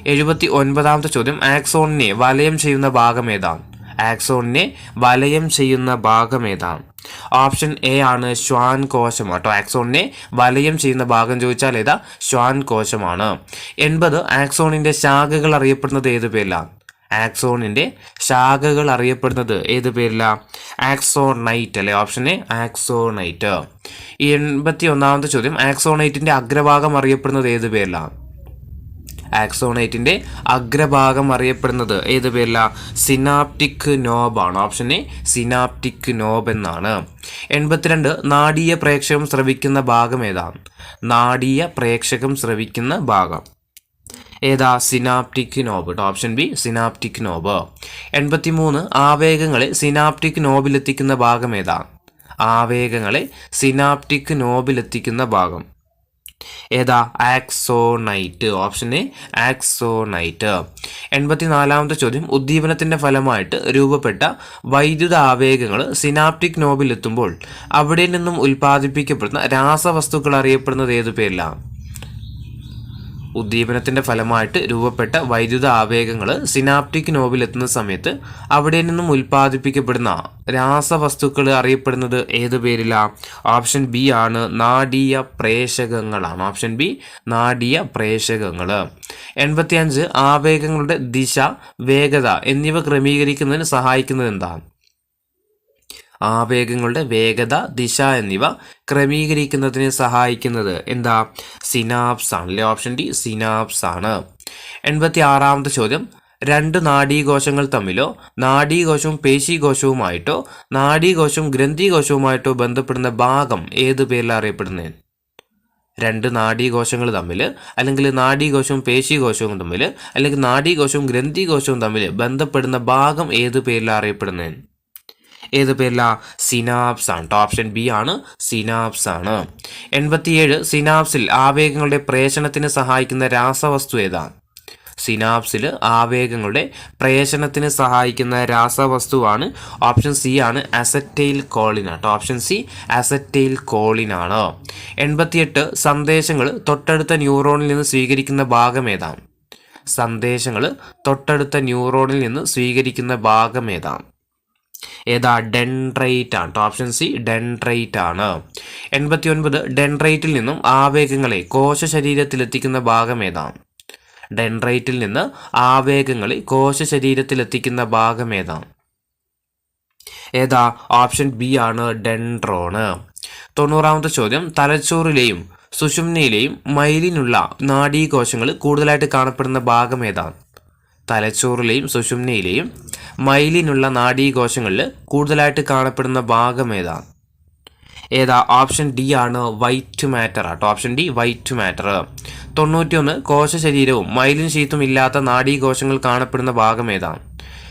79ാമത്തെ ചോദ്യം ആക്സോണിനെ വലയം ചെയ്യുന്ന ഭാഗം ഏതാ? ആക്സോണിനെ വലയം ചെയ്യുന്ന ഭാഗം ഏതാ? ഓപ്ഷൻ എ ആണ് ശ്വാൻ കോശം കേട്ടോ. ആക്സോണിനെ വലയം ചെയ്യുന്ന ഭാഗം ചോദിച്ചാൽ ഏതാ? ശ്വാൻ കോശമാണ്. 80 ആക്സോണിന്റെ ശാഖകൾ അറിയപ്പെടുന്നത് ഏത് പേരിലാണ്? ആക്സോണിന്റെ ശാഖകൾ അറിയപ്പെടുന്നത് ഏത് പേരില? ആക്സോണൈറ്റ് അല്ലെ. Option A ആക്സോണൈറ്റ്. 81ാമത്തെ ചോദ്യം ആക്സോണൈറ്റിന്റെ അഗ്രഭാഗം അറിയപ്പെടുന്നത് ഏത് പേരില? ആക്സോണൈറ്റിന്റെ അഗ്രഭാഗം അറിയപ്പെടുന്നത് ഏത് പേരില? സിനാപ്റ്റിക് നോബ് ആണ്. ഓപ്ഷൻ എ സിനാപ്റ്റിക് നോബ് എന്നാണ്. 82 നാഡീയ പ്രേക്ഷകം സ്രവിക്കുന്ന ഭാഗം ഏതാണ്? നാഡീയ പ്രേക്ഷകം സ്രവിക്കുന്ന ഭാഗം ഏതാ? Synaptic knob. Option B synaptic knob. 83 ആവേഗങ്ങളെ സിനാപ്റ്റിക് നോബിലെത്തിക്കുന്ന ഭാഗം ഏതാ? ആവേഗങ്ങളെ സിനാപ്റ്റിക് നോബിലെത്തിക്കുന്ന ഭാഗം ഏതാ? ആക്സോണൈറ്റ്. Option A ആക്സോണൈറ്റ്. 84ാമത്തെ ചോദ്യം ഉദ്ദീപനത്തിന്റെ ഫലമായിട്ട് രൂപപ്പെട്ട വൈദ്യുത ആവേഗങ്ങൾ സിനാപ്റ്റിക് നോബിലെത്തുമ്പോൾ അവിടെ നിന്നും ഉൽപ്പാദിപ്പിക്കപ്പെടുന്ന രാസവസ്തുക്കൾ അറിയപ്പെടുന്നത് ഏതു പേരിലാണ്? ഉദ്ദീപനത്തിന്റെ ഫലമായിട്ട് രൂപപ്പെട്ട വൈദ്യുത ആവേഗങ്ങൾ സിനാപ്റ്റിക് നോബിലെത്തുന്ന സമയത്ത് അവിടെ നിന്നും ഉൽപ്പാദിപ്പിക്കപ്പെടുന്ന രാസവസ്തുക്കൾ അറിയപ്പെടുന്നത് ഏത് പേരില? ഓപ്ഷൻ ബി ആണ് നാഡീയ പ്രേഷകങ്ങളാണ്. Option B നാഡീയ പ്രേഷകങ്ങൾ. 85 ആവേഗങ്ങളുടെ ദിശ, വേഗത എന്നിവ ക്രമീകരിക്കുന്നതിന് സഹായിക്കുന്നത് എന്താണ്? ആവേഗങ്ങളുടെ വേഗത, ദിശ എന്നിവ ക്രമീകരിക്കുന്നതിന് സഹായിക്കുന്നത് എന്താ? സിനാപ്സ് ആണ് അല്ലേ. ഓപ്ഷൻ ഡി സിനാപ്സ് ആണ്. 86ാമത്തെ ചോദ്യം രണ്ട് നാഡീകോശങ്ങൾ തമ്മിലോ നാഡീകോശവും പേശീകോശവുമായിട്ടോ നാഡീകോശവും ഗ്രന്ഥികോശവുമായിട്ടോ ബന്ധപ്പെടുന്ന ഭാഗം ഏത് പേരിൽ അറിയപ്പെടുന്നത്? രണ്ട് നാഡീകോശങ്ങൾ തമ്മിൽ അല്ലെങ്കിൽ നാഡീകോശവും പേശീകോശവും തമ്മിൽ അല്ലെങ്കിൽ നാഡീകോശവും ഗ്രന്ഥികോശവും തമ്മിൽ ബന്ധപ്പെടുന്ന ഭാഗം ഏത് പേരിൽ അറിയപ്പെടുന്നത്? ഏത് പേരില? സിനാപ്സ് ആണ്. ഓപ്ഷൻ ബി ആണ് സിനാപ്സ് ആണ്. 87 സിനാപ്സിൽ ആവേഗങ്ങളുടെ പ്രേഷണത്തിന് സഹായിക്കുന്ന രാസവസ്തു ഏതാണ്? സിനാപ്സിൽ ആവേഗങ്ങളുടെ പ്രേഷണത്തിന് സഹായിക്കുന്ന രാസവസ്തുവാണ് ഓപ്ഷൻ സി ആണ് അസറ്റൈൽ കോളിൻ ആണ്. ഓപ്ഷൻ സി അസറ്റൈൽ കോളിൻ ആണ്. 88 സന്ദേശങ്ങൾ തൊട്ടടുത്ത ന്യൂറോണിൽ നിന്ന് സ്വീകരിക്കുന്ന ഭാഗം ഏതാണ്? സന്ദേശങ്ങൾ തൊട്ടടുത്ത ന്യൂറോണിൽ നിന്ന് സ്വീകരിക്കുന്ന ഭാഗം ഏതാണ്? ഏതാ? ഡെൻഡ്രൈറ്റ് ആണ്. ഓപ്ഷൻ സി ഡെൻഡ്രൈറ്റ് ആണ്. 89 ഡെൻഡ്രൈറ്റിൽ നിന്നും ആവേഗങ്ങളെ കോശ ശരീരത്തിലെത്തിക്കുന്ന ഭാഗം ഏതാണ്? ഡെൻഡ്രൈറ്റിൽ നിന്ന് ആവേഗങ്ങളെ കോശ ശരീരത്തിലെത്തിക്കുന്ന ഭാഗം ഏതാണ്? ഏതാ? ഓപ്ഷൻ ബി ആണ് ഡെൻഡ്രോണ്. 90ാമത്തെ ചോദ്യം തലച്ചോറിലെയും സുഷുമ്നയിലെയും മൈലിനുള്ള നാഡീകോശങ്ങൾ കൂടുതലായിട്ട് കാണപ്പെടുന്ന ഭാഗം ഏതാണ്? തലച്ചോറിലെയും സുഷുമ്നയിലെയും മൈലിനുള്ള നാഡീകോശങ്ങളിൽ കൂടുതലായിട്ട് കാണപ്പെടുന്ന ഭാഗം ഏതാണ്? ഏതാ? ഓപ്ഷൻ ഡി ആണ് വൈറ്റ് മാറ്റർ ആട്ടോ. Option D white matter. 91 കോശ ശരീരവും മൈലിൻ ഷീറ്റും ഇല്ലാത്ത നാഡീകോശങ്ങൾ കാണപ്പെടുന്ന ഭാഗം ഏതാണ്?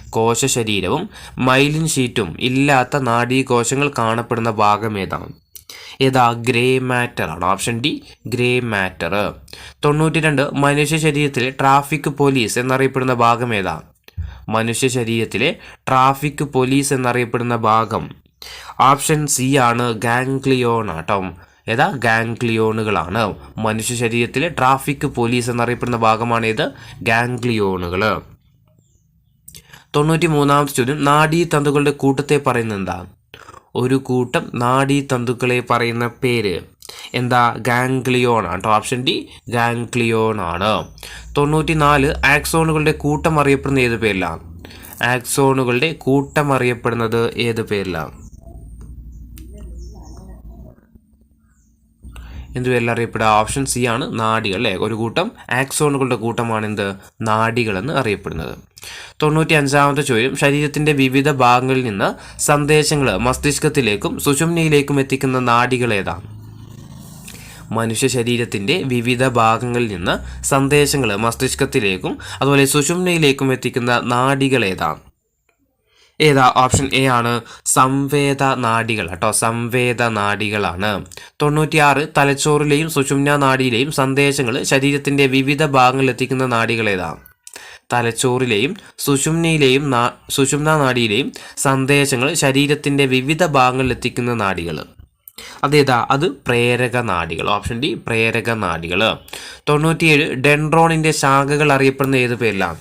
കോശ ശരീരവും മൈലിൻ ഷീറ്റും ഇല്ലാത്ത നാഡീകോശങ്ങൾ കാണപ്പെടുന്ന ഭാഗം ഏതാണ്? ഏതാ? ഗ്രേ മാറ്റർ ആണ്. Option D grey matter. 92 മനുഷ്യ ശരീരത്തിലെ ട്രാഫിക് പോലീസ് എന്നറിയപ്പെടുന്ന ഭാഗം ഏതാണ്? മനുഷ്യ ശരീരത്തിലെ ട്രാഫിക് പോലീസ് എന്നറിയപ്പെടുന്ന ഭാഗം ഓപ്ഷൻ സി ആണ് ഗാംഗ്ലിയോൺ ആട്ടോ. ഏതാ? ഗാംഗ്ലിയോണുകളാണ്. മനുഷ്യ ശരീരത്തിലെ ട്രാഫിക് പോലീസ് എന്നറിയപ്പെടുന്ന ഭാഗമാണ് ഏത്? ഗാംഗ്ലിയോണുകൾ. 93ാമത്തെ ചോദ്യം നാഡീതന്തുക്കളുടെ കൂട്ടത്തെ പറയുന്നത് എന്താ? ഒരു കൂട്ടം നാഡീതന്തുക്കളെ പറയുന്ന പേര് എന്താ? ഗാംഗ്ലിയോൺ ആണ്. ഓപ്ഷൻ ഡി ഗാംഗ്ലിയോൺ ആണ്. 94 ആക്സോണുകളുടെ കൂട്ടം അറിയപ്പെടുന്ന ഏത് പേരിലാണ്? ആക്സോണുകളുടെ കൂട്ടം അറിയപ്പെടുന്നത് ഏത് പേരിലാണ്? എന്ത് പേരിൽ അറിയപ്പെടുക? ഓപ്ഷൻ സി ആണ് നാഡികൾ അല്ലേ. ഒരു കൂട്ടം ആക്സോണുകളുടെ കൂട്ടമാണ് എന്ത്? നാഡികളെന്ന് അറിയപ്പെടുന്നത്. 95ാമത്തെ ചോദ്യം ശരീരത്തിന്റെ വിവിധ ഭാഗങ്ങളിൽ നിന്ന് സന്ദേശങ്ങൾ മസ്തിഷ്കത്തിലേക്കും സുഷുമ്നയിലേക്കും എത്തിക്കുന്ന നാഡികൾ ഏതാണ്? മനുഷ്യ ശരീരത്തിൻ്റെ വിവിധ ഭാഗങ്ങളിൽ നിന്ന് സന്ദേശങ്ങൾ മസ്തിഷ്കത്തിലേക്കും അതുപോലെ സുഷുമ്നയിലേക്കും എത്തിക്കുന്ന നാഡികൾ ഏതാ? ഓപ്ഷൻ എ ആണ് സംവേദ നാഡികൾ കേട്ടോ. സംവേദ നാഡികളാണ്. 96 തലച്ചോറിലെയും സുഷുമ്ന നാഡിയിലെയും സന്ദേശങ്ങൾ ശരീരത്തിൻ്റെ വിവിധ ഭാഗങ്ങളിൽ എത്തിക്കുന്ന നാഡികൾ ഏതാ? തലച്ചോറിലെയും സുഷുമ്ന നാഡിയിലെയും സന്ദേശങ്ങൾ ശരീരത്തിൻ്റെ വിവിധ ഭാഗങ്ങളിൽ എത്തിക്കുന്ന നാഡികൾ അതേതാ? അത് പ്രേരക നാഡികൾ. Option D പ്രേരക നാഡികൾ. 97 ഡെൻഡ്രോണിൻ്റെ ശാഖകൾ അറിയപ്പെടുന്ന ഏത് പേരിലാണ്?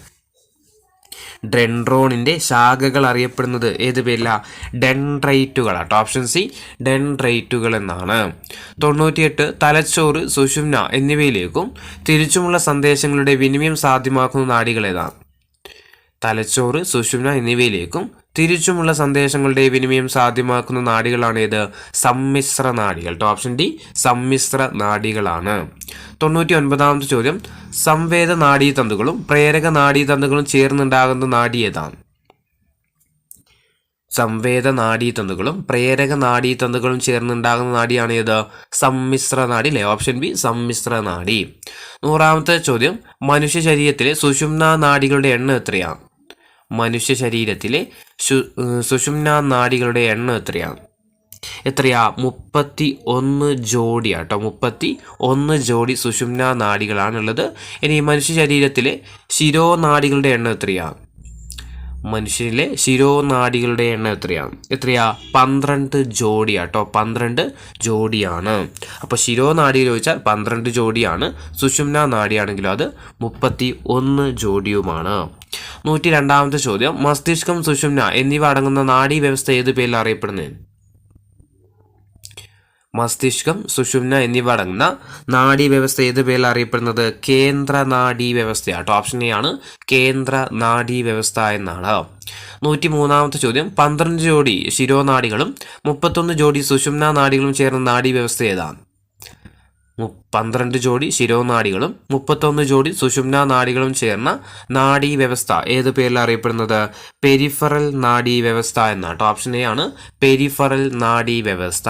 ഡെൻഡ്രോണിൻ്റെ ശാഖകൾ അറിയപ്പെടുന്നത് ഏത് പേരില? ഡെൻഡ്രൈറ്റുകൾ കേട്ടോ. ഓപ്ഷൻ സി ഡെൻഡ്രൈറ്റുകൾ എന്നാണ്. 98 തലച്ചോറ് സുഷുമ്ന എന്നിവയിലേക്കും തിരിച്ചുമുള്ള സന്ദേശങ്ങളുടെ വിനിമയം സാധ്യമാക്കുന്ന നാഡികൾ ഏതാണ്? തലച്ചോറ് സുഷുമ്ന എന്നിവയിലേക്കും തിരിച്ചുമുള്ള സന്ദേശങ്ങളുടെ വിനിമയം സാധ്യമാക്കുന്ന നാഡികളാണ് ഏത്? സമ്മിശ്ര നാഡികൾ. ഓപ്ഷൻ ഡി സമ്മിശ്ര നാഡികളാണ്. 99ാമത്തെ ചോദ്യം സംവേദ നാഡീതന്തുക്കളും പ്രേരക നാഡീതന്തുക്കളും ചേർന്നുണ്ടാകുന്ന നാഡി ഏതാണ്? സംവേദ നാഡീതന്തുക്കളും പ്രേരക നാഡീതന്തുക്കളും ചേർന്നുണ്ടാകുന്ന നാഡിയാണ് ഏത്? സമ്മിശ്ര നാഡി അല്ലേ? ഓപ്ഷൻ ബി സമ്മിശ്ര നാഡി. 100ാമത്തെ ചോദ്യം മനുഷ്യ ശരീരത്തിലെ സുഷുമ്ന നാഡികളുടെ എണ്ണം എത്രയാണ്? മനുഷ്യ ശരീരത്തിലെ സുഷുമ്ന നാഡികളുടെ എണ്ണം എത്രയാ? 31 ജോഡി കേട്ടോ. 31 ജോഡി സുഷുമ്ന നാഡികളാണുള്ളത്. ഇനി മനുഷ്യ ശരീരത്തിലെ ശിരോനാഡികളുടെ എണ്ണം എത്രയാ? മനുഷ്യരിലെ ശിരോനാഡികളുടെ എണ്ണം എത്രയാ? 12 ജോഡി കേട്ടോ. 12 ജോഡിയാണ്. അപ്പോൾ ശിരോനാഡികൾ ചോദിച്ചാൽ 12 ജോഡിയാണ്. സുഷുമ്ന നാഡിയാണെങ്കിലും അത് 31 ജോഡിയുമാണ്. 102ാമത്തെ ചോദ്യം മസ്തിഷ്കം സുഷുമ്ന എന്നിവ അടങ്ങുന്ന നാഡീ വ്യവസ്ഥ ഏത് പേരിൽ അറിയപ്പെടുന്നത്? മസ്തിഷ്കം സുഷുമ്ന എന്നിവ അടങ്ങുന്ന നാഡീ വ്യവസ്ഥ ഏത് പേരിൽ അറിയപ്പെടുന്നത്? കേന്ദ്ര നാഡീ വ്യവസ്ഥ കേട്ടോ. ഓപ്ഷൻ എ ആണ് കേന്ദ്ര നാഡീ വ്യവസ്ഥ എന്നാണ്. 103ാമത്തെ ചോദ്യം 12 ജോഡി ശിരോനാഡികളും 31 ജോഡി സുഷുമ്ന നാഡികളും ചേർന്ന നാഡീ വ്യവസ്ഥ ഏതാണ്? 12 ജോഡി ശിരോനാഡികളും 31 ജോഡി സുഷുമ്ന നാഡികളും ചേർന്ന നാഡീ വ്യവസ്ഥ ഏത് പേരിൽ അറിയപ്പെടുന്നത്? പെരിഫറൽ നാഡീ വ്യവസ്ഥ എന്നാണ്. ഓപ്ഷൻ എ ആണ് പെരിഫറൽ നാഡീ വ്യവസ്ഥ.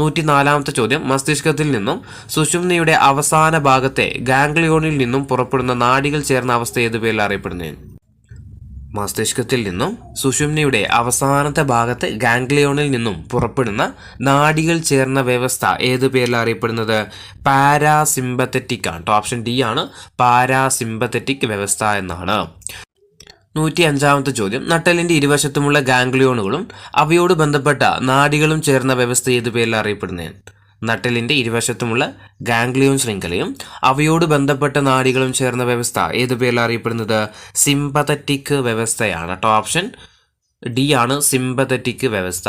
104ാമത്തെ ചോദ്യം മസ്തിഷ്കത്തിൽ നിന്നും സുഷുമ്നയുടെ അവസാന ഭാഗത്തെ ഗാംഗ്ലിയോണിൽ നിന്നും പുറപ്പെടുന്ന നാഡികൾ ചേർന്ന അവസ്ഥ ഏത് പേരിൽ അറിയപ്പെടുന്നത്? മസ്തിഷ്കത്തിൽ നിന്നും സുഷുമ്നയുടെ അവസാനത്തെ ഭാഗത്ത് ഗാംഗ്ലിയോണിൽ നിന്നും പുറപ്പെടുന്ന നാഡികൾ ചേർന്ന വ്യവസ്ഥ ഏത് പേരിൽ അറിയപ്പെടുന്നത്? പാരാസിമ്പത്തറ്റിക് ആണ്. ഓപ്ഷൻ ഡി ആണ് പാരാസിമ്പത്തറ്റിക് വ്യവസ്ഥ എന്നാണ്. 105ാമത്തെ ചോദ്യം നട്ടെല്ലിന്റെ ഇരുവശത്തുമുള്ള ഗാംഗ്ലിയോണുകളും അവയോട് ബന്ധപ്പെട്ട നാഡികളും ചേർന്ന വ്യവസ്ഥ ഏത് പേരിൽ അറിയപ്പെടുന്നത്? നട്ടെല്ലിന്റെ ഇരുവശത്തുമുള്ള ഗാംഗ്ലിയോൺ ശൃംഖലയും അവയോട് ബന്ധപ്പെട്ട നാഡികളും ചേർന്ന വ്യവസ്ഥ ഏത് പേരിൽ അറിയപ്പെടുന്നത്? സിമ്പത്തറ്റിക് വ്യവസ്ഥയാണ് കേട്ടോ. ഓപ്ഷൻ ഡി ആണ് സിമ്പത്തറ്റിക് വ്യവസ്ഥ.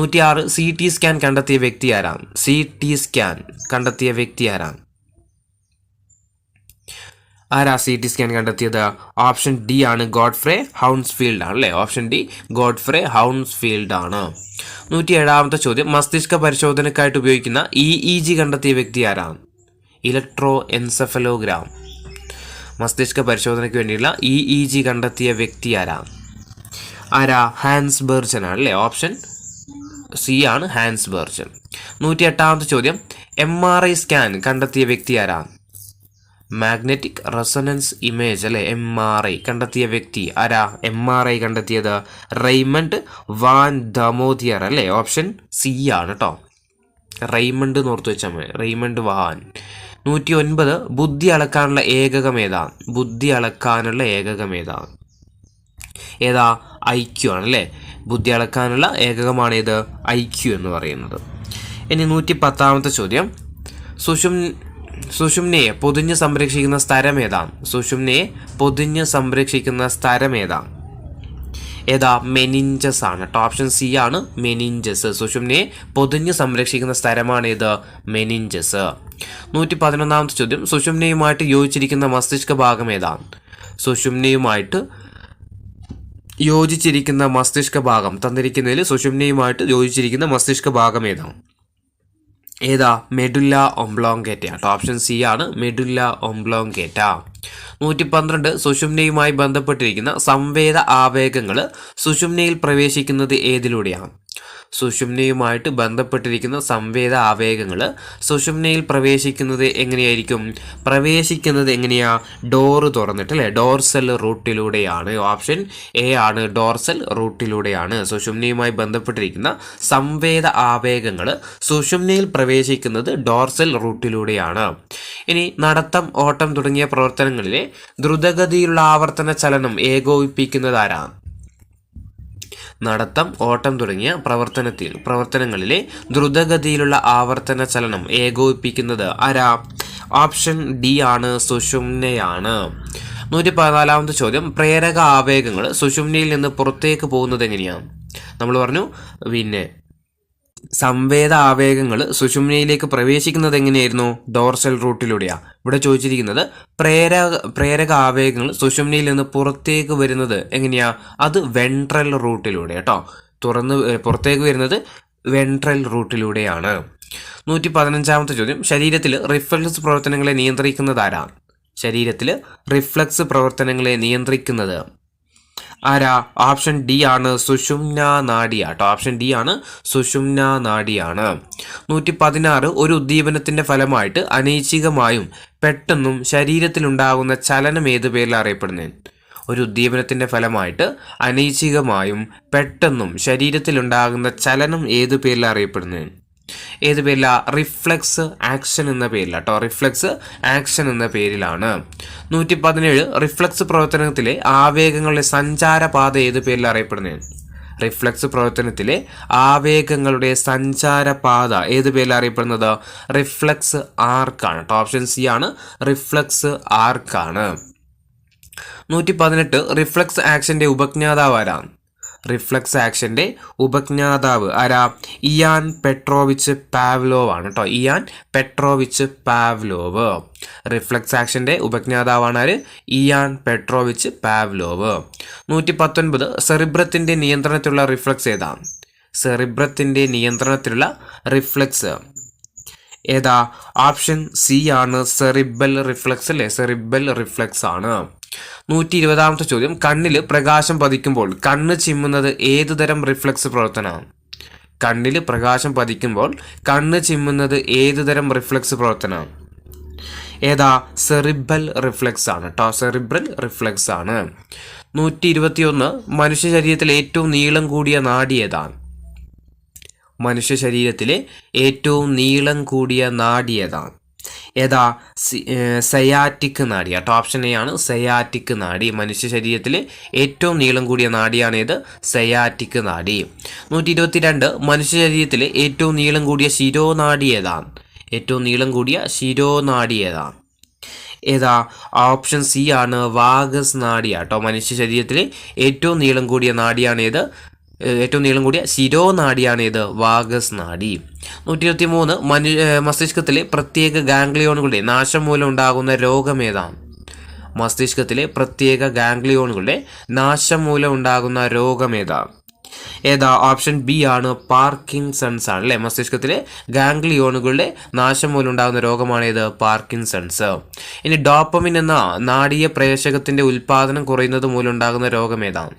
106 CT സ്കാൻ കണ്ടെത്തിയ വ്യക്തി ആരാണ്? CT സ്കാൻ കണ്ടെത്തിയ വ്യക്തി ആരാണ്? ആരാ CT സ്കാൻ കണ്ടെത്തിയത്? ഓപ്ഷൻ ഡി ആണ് ഗോഡ്ഫ്രെ ഹൗൺസ്ഫീൽഡ് ആണ് അല്ലേ? ഓപ്ഷൻ ഡി ഗോഡ്ഫ്രെ ഹൗൺസ്ഫീൽഡ് ആണ്. 107ാമത്തെ ചോദ്യം മസ്തിഷ്ക പരിശോധനക്കായിട്ട് ഉപയോഗിക്കുന്ന EEG കണ്ടെത്തിയ വ്യക്തി ആരാണ്? Electro encephalogram. മസ്തിഷ്ക പരിശോധനയ്ക്ക് വേണ്ടിയുള്ള EEG കണ്ടെത്തിയ വ്യക്തി ആരാ? ഹാൻസ് ബെർജൻ ആണ് അല്ലേ? ഓപ്ഷൻ സി ആണ് ഹാൻസ് ബെർജൻ. 108ാമത്തെ ചോദ്യം MRI സ്കാൻ കണ്ടെത്തിയ വ്യക്തി ആരാണ്? മാഗ്നറ്റിക് റെസൊണൻസ് ഇമേജ് അല്ലെ MRI കണ്ടെത്തിയ വ്യക്തി ആരാ? MRI കണ്ടെത്തിയത് റെയ്മണ്ട് വാൻ ദമോദിയർ അല്ലേ? ഓപ്ഷൻ സി ആണ് കേട്ടോ. റെയ്മണ്ട് എന്ന് ഓർത്ത് വെച്ചാൽ മതി. Raymond van. 109 ബുദ്ധി അളക്കാനുള്ള ഏകകം ഏതാണ്? ബുദ്ധി അളക്കാനുള്ള ഏകകം ഏതാണ്? ഏതാ? IQ ആണ് അല്ലേ? ബുദ്ധി അളക്കാനുള്ള ഏകകമാണ് ഏത്? IQ എന്ന് പറയുന്നത്. ഇനി 110ാമത്തെ ചോദ്യം സുഷുമ്നയെ പൊതിഞ്ഞ് സംരക്ഷിക്കുന്ന സ്ഥലം ഏതാണ്? സുഷുമ്നയെ പൊതിഞ്ഞ് സംരക്ഷിക്കുന്ന സ്ഥലം ഏതാ? മെനിഞ്ചസ് ആണ് കേട്ടോ. ഓപ്ഷൻ സി ആണ് മെനിഞ്ചസ്. സുഷുമ്നയെ പൊതിഞ്ഞ് സംരക്ഷിക്കുന്ന സ്ഥലമാണ് ഏത്? മെനിഞ്ചസ്. 111ാമത്തെ ചോദ്യം സുഷുമ്നയുമായിട്ട് യോജിച്ചിരിക്കുന്ന മസ്തിഷ്ക ഭാഗം ഏതാണ്? സുഷുമ്നയുമായിട്ട് യോജിച്ചിരിക്കുന്ന മസ്തിഷ്ക ഭാഗം തന്നിരിക്കുന്നതിൽ സുഷുമ്നയുമായിട്ട് യോജിച്ചിരിക്കുന്ന മസ്തിഷ്ക ഭാഗം ഏതാ? മെഡുല്ല ഒംബ്ലോങ്കേറ്റ കേട്ടോ. ഓപ്ഷൻ സി ആണ് മെഡുല്ല ഒംബ്ലോങ്കേറ്റ. 112 സുഷുമ്നയുമായി ബന്ധപ്പെട്ടിരിക്കുന്ന സംവേദ ആവേഗങ്ങൾ സുഷുമ്നയിൽ പ്രവേശിക്കുന്നത് ഏതിലൂടെയാണ്? സുഷുമ്നയുമായിട്ട് ബന്ധപ്പെട്ടിരിക്കുന്ന സംവേദ ആവേഗങ്ങൾ സുഷുമ്നയിൽ പ്രവേശിക്കുന്നത് എങ്ങനെയായിരിക്കും? പ്രവേശിക്കുന്നത് എങ്ങനെയാ? ഡോറ് തുറന്നിട്ട് അല്ലേ, ഡോർസൽ റൂട്ടിലൂടെയാണ്. ഓപ്ഷൻ എ ആണ്, ഡോർസൽ റൂട്ടിലൂടെയാണ്. സുഷുമ്നയുമായി ബന്ധപ്പെട്ടിരിക്കുന്ന സംവേദ ആവേഗങ്ങൾ സുഷുമ്നയിൽ പ്രവേശിക്കുന്നത് ഡോർസൽ റൂട്ടിലൂടെയാണ്. ഇനി നടത്തം, ഓട്ടം തുടങ്ങിയ പ്രവർത്തനങ്ങളിലെ ദ്രുതഗതിയിലുള്ള ആവർത്തന ചലനം ഏകോപിപ്പിക്കുന്നതാരാണ്? നടത്തം, ഓട്ടം തുടങ്ങിയ പ്രവർത്തനങ്ങളിലെ ദ്രുതഗതിയിലുള്ള ആവർത്തന ചലനം ഏകോപിപ്പിക്കുന്നത് ആരാ? ഓപ്ഷൻ ഡി ആണ്, സുഷുമ്നയാണ്. 114ാമത്തെ ചോദ്യം, പ്രേരക ആവേഗങ്ങൾ സുഷുമ്നയിൽ നിന്ന് പുറത്തേക്ക് പോകുന്നത് എങ്ങനെയാണ്? നമ്മൾ പറഞ്ഞു സംവേദ ആവേഗങ്ങൾ സുഷുമ്നയിലേക്ക് പ്രവേശിക്കുന്നത് എങ്ങനെയായിരുന്നു? ഡോർസൽ റൂട്ടിലൂടെയാണ്. ഇവിടെ ചോദിച്ചിരിക്കുന്നത് പ്രേരക ആവേഗങ്ങൾ സുഷുമ്നയിൽ നിന്ന് പുറത്തേക്ക് വരുന്നത് എങ്ങനെയാ? അത് വെൻട്രൽ റൂട്ടിലൂടെ കേട്ടോ. പുറത്തേക്ക് വരുന്നത് വെൻട്രൽ റൂട്ടിലൂടെയാണ്. 115ാമത്തെ ചോദ്യം, ശരീരത്തിൽ റിഫ്ലക്സ് പ്രവർത്തനങ്ങളെ നിയന്ത്രിക്കുന്നത് ആരാണ്? ശരീരത്തിൽ റിഫ്ലക്സ് പ്രവർത്തനങ്ങളെ നിയന്ത്രിക്കുന്നത് ആരാ? ഓപ്ഷൻ ഡി ആണ്, സുഷുമ്നാ നാഡിയാട്ടോ. ഓപ്ഷൻ ഡി ആണ്, സുഷുമ്നാ നാഡിയാണ്. 116, ഒരു ഉദ്ദീപനത്തിന്റെ ഫലമായിട്ട് അനൈച്ഛികമായും പെട്ടെന്നും ശരീരത്തിലുണ്ടാകുന്ന ചലനം ഏത് പേരിൽ അറിയപ്പെടുന്നത്? ഒരു ഉദ്ദീപനത്തിന്റെ ഫലമായിട്ട് അനൈച്ഛികമായും പെട്ടെന്നും ശരീരത്തിലുണ്ടാകുന്ന ചലനം ഏത് പേരിൽ അറിയപ്പെടുന്നത്? ഏത് പേരിലാ? റിഫ്ലക്സ് ആക്ഷൻ എന്ന പേരിലാട്ടോ. റിഫ്ലക്സ് ആക്ഷൻ എന്ന പേരിലാണ്. 117, റിഫ്ലക്സ് പ്രവർത്തനത്തിലെ ആവേഗങ്ങളുടെ സഞ്ചാരപാത ഏത് പേരിൽ അറിയപ്പെടുന്നത്? റിഫ്ലക്സ് പ്രവർത്തനത്തിലെ ആവേഗങ്ങളുടെ സഞ്ചാരപാത ഏത് പേരിൽ അറിയപ്പെടുന്നത്? റിഫ്ലക്സ് ആർക്കാണ്. ഓപ്ഷൻ സി ആണ്, റിഫ്ലക്സ് ആർക്കാണ്. 118, റിഫ്ലക്സ് ആക്ഷന്റെ ഉപജ്ഞാതാവ് ആരാണ്? റിഫ്ലക്സ് ആക്ഷന്റെ ഉപജ്ഞാതാവ് ആരാ? ഇയാൻ പെട്രോവിച്ച് പാവ്ലോവ് ആണ് കേട്ടോ. Ian Petrovich Pavlov. റിഫ്ലക്സ് ആക്ഷന്റെ ഉപജ്ഞാതാവാണ് ആര്? Ian Petrovich Pavlov. 119, സെറിബ്രത്തിന്റെ നിയന്ത്രണത്തിലുള്ള റിഫ്ലക്സ് ഏതാണ്? സെറിബ്രത്തിന്റെ നിയന്ത്രണത്തിലുള്ള റിഫ്ലക്സ് ഏതാ? ഓപ്ഷൻ സി ആണ്, സെറിബൽ റിഫ്ലക്സ് അല്ലേ. സെറിബൽ റിഫ്ലക്സ് ആണ്. 120ാമത്തെ ചോദ്യം, കണ്ണിൽ പ്രകാശം പതിക്കുമ്പോൾ കണ്ണ് ചിമ്മുന്നത് ഏതു തരം റിഫ്ലക്സ് പ്രവർത്തനമാണ്? കണ്ണിൽ പ്രകാശം പതിക്കുമ്പോൾ കണ്ണ് ചിമ്മുന്നത് ഏതു തരം റിഫ്ലക്സ് പ്രവർത്തനമാണ്? ഏതാ? സെറിബൽ റിഫ്ലക്സ് ആണ് കേട്ടോ. സെറിബ്രൽ റിഫ്ലക്സ് ആണ്. 121, മനുഷ്യ ശരീരത്തിലെ ഏറ്റവും നീളം കൂടിയ നാഡി ഏതാണ്? മനുഷ്യ ശരീരത്തിലെ ഏറ്റവും നീളം കൂടിയ നാഡി ഏതാണ്? ഏതാ? സയാറ്റിക് നാഡി കേട്ടോ. ഓപ്ഷൻ എ ആണ്, സയാറ്റിക് നാഡി. മനുഷ്യ ശരീരത്തിലെ ഏറ്റവും നീളം കൂടിയ നാഡിയാണ് ഏത്? സയാറ്റിക് നാഡി. 122, മനുഷ്യ ശരീരത്തിലെ ഏറ്റവും നീളം കൂടിയ ശിരോനാഡി ഏതാണ്? ഏറ്റവും നീളം കൂടിയ ശിരോനാഡി ഏതാണ്? ഏതാ? ഓപ്ഷൻ സി ആണ്, വാഗസ് നാഡി കേട്ടോ. മനുഷ്യ ശരീരത്തിലെ ഏറ്റവും നീളം കൂടിയ നാഡിയാണ് ഏത്? ഏറ്റവും നീളം കൂടിയ ശിരോനാഡിയാണ് ഏത്? വാഗസ് നാഡി. 123, മസ്തിഷ്കത്തിലെ പ്രത്യേക ഗാംഗ്ലിയോണുകളുടെ നാശം മൂലം ഉണ്ടാകുന്ന രോഗം ഏതാണ്? മസ്തിഷ്കത്തിലെ പ്രത്യേക ഗാംഗ്ലിയോണുകളുടെ നാശം മൂലം ഉണ്ടാകുന്ന രോഗം ഏതാണ്? ഏതാ? ഓപ്ഷൻ ബി ആണ്, പാർക്കിൻസൺസ് ആണ് അല്ലേ. മസ്തിഷ്കത്തിലെ ഗാംഗ്ലിയോണുകളുടെ നാശം മൂലം ഉണ്ടാകുന്ന രോഗമാണ് ഏത്? പാർക്കിൻസൺസ്. ഇനി ഡോപ്പമിൻ എന്ന നാഡീയ പ്രേഷകത്തിന്റെ ഉൽപാദനം കുറയുന്നത് മൂലം ഉണ്ടാകുന്ന രോഗം ഏതാണ്?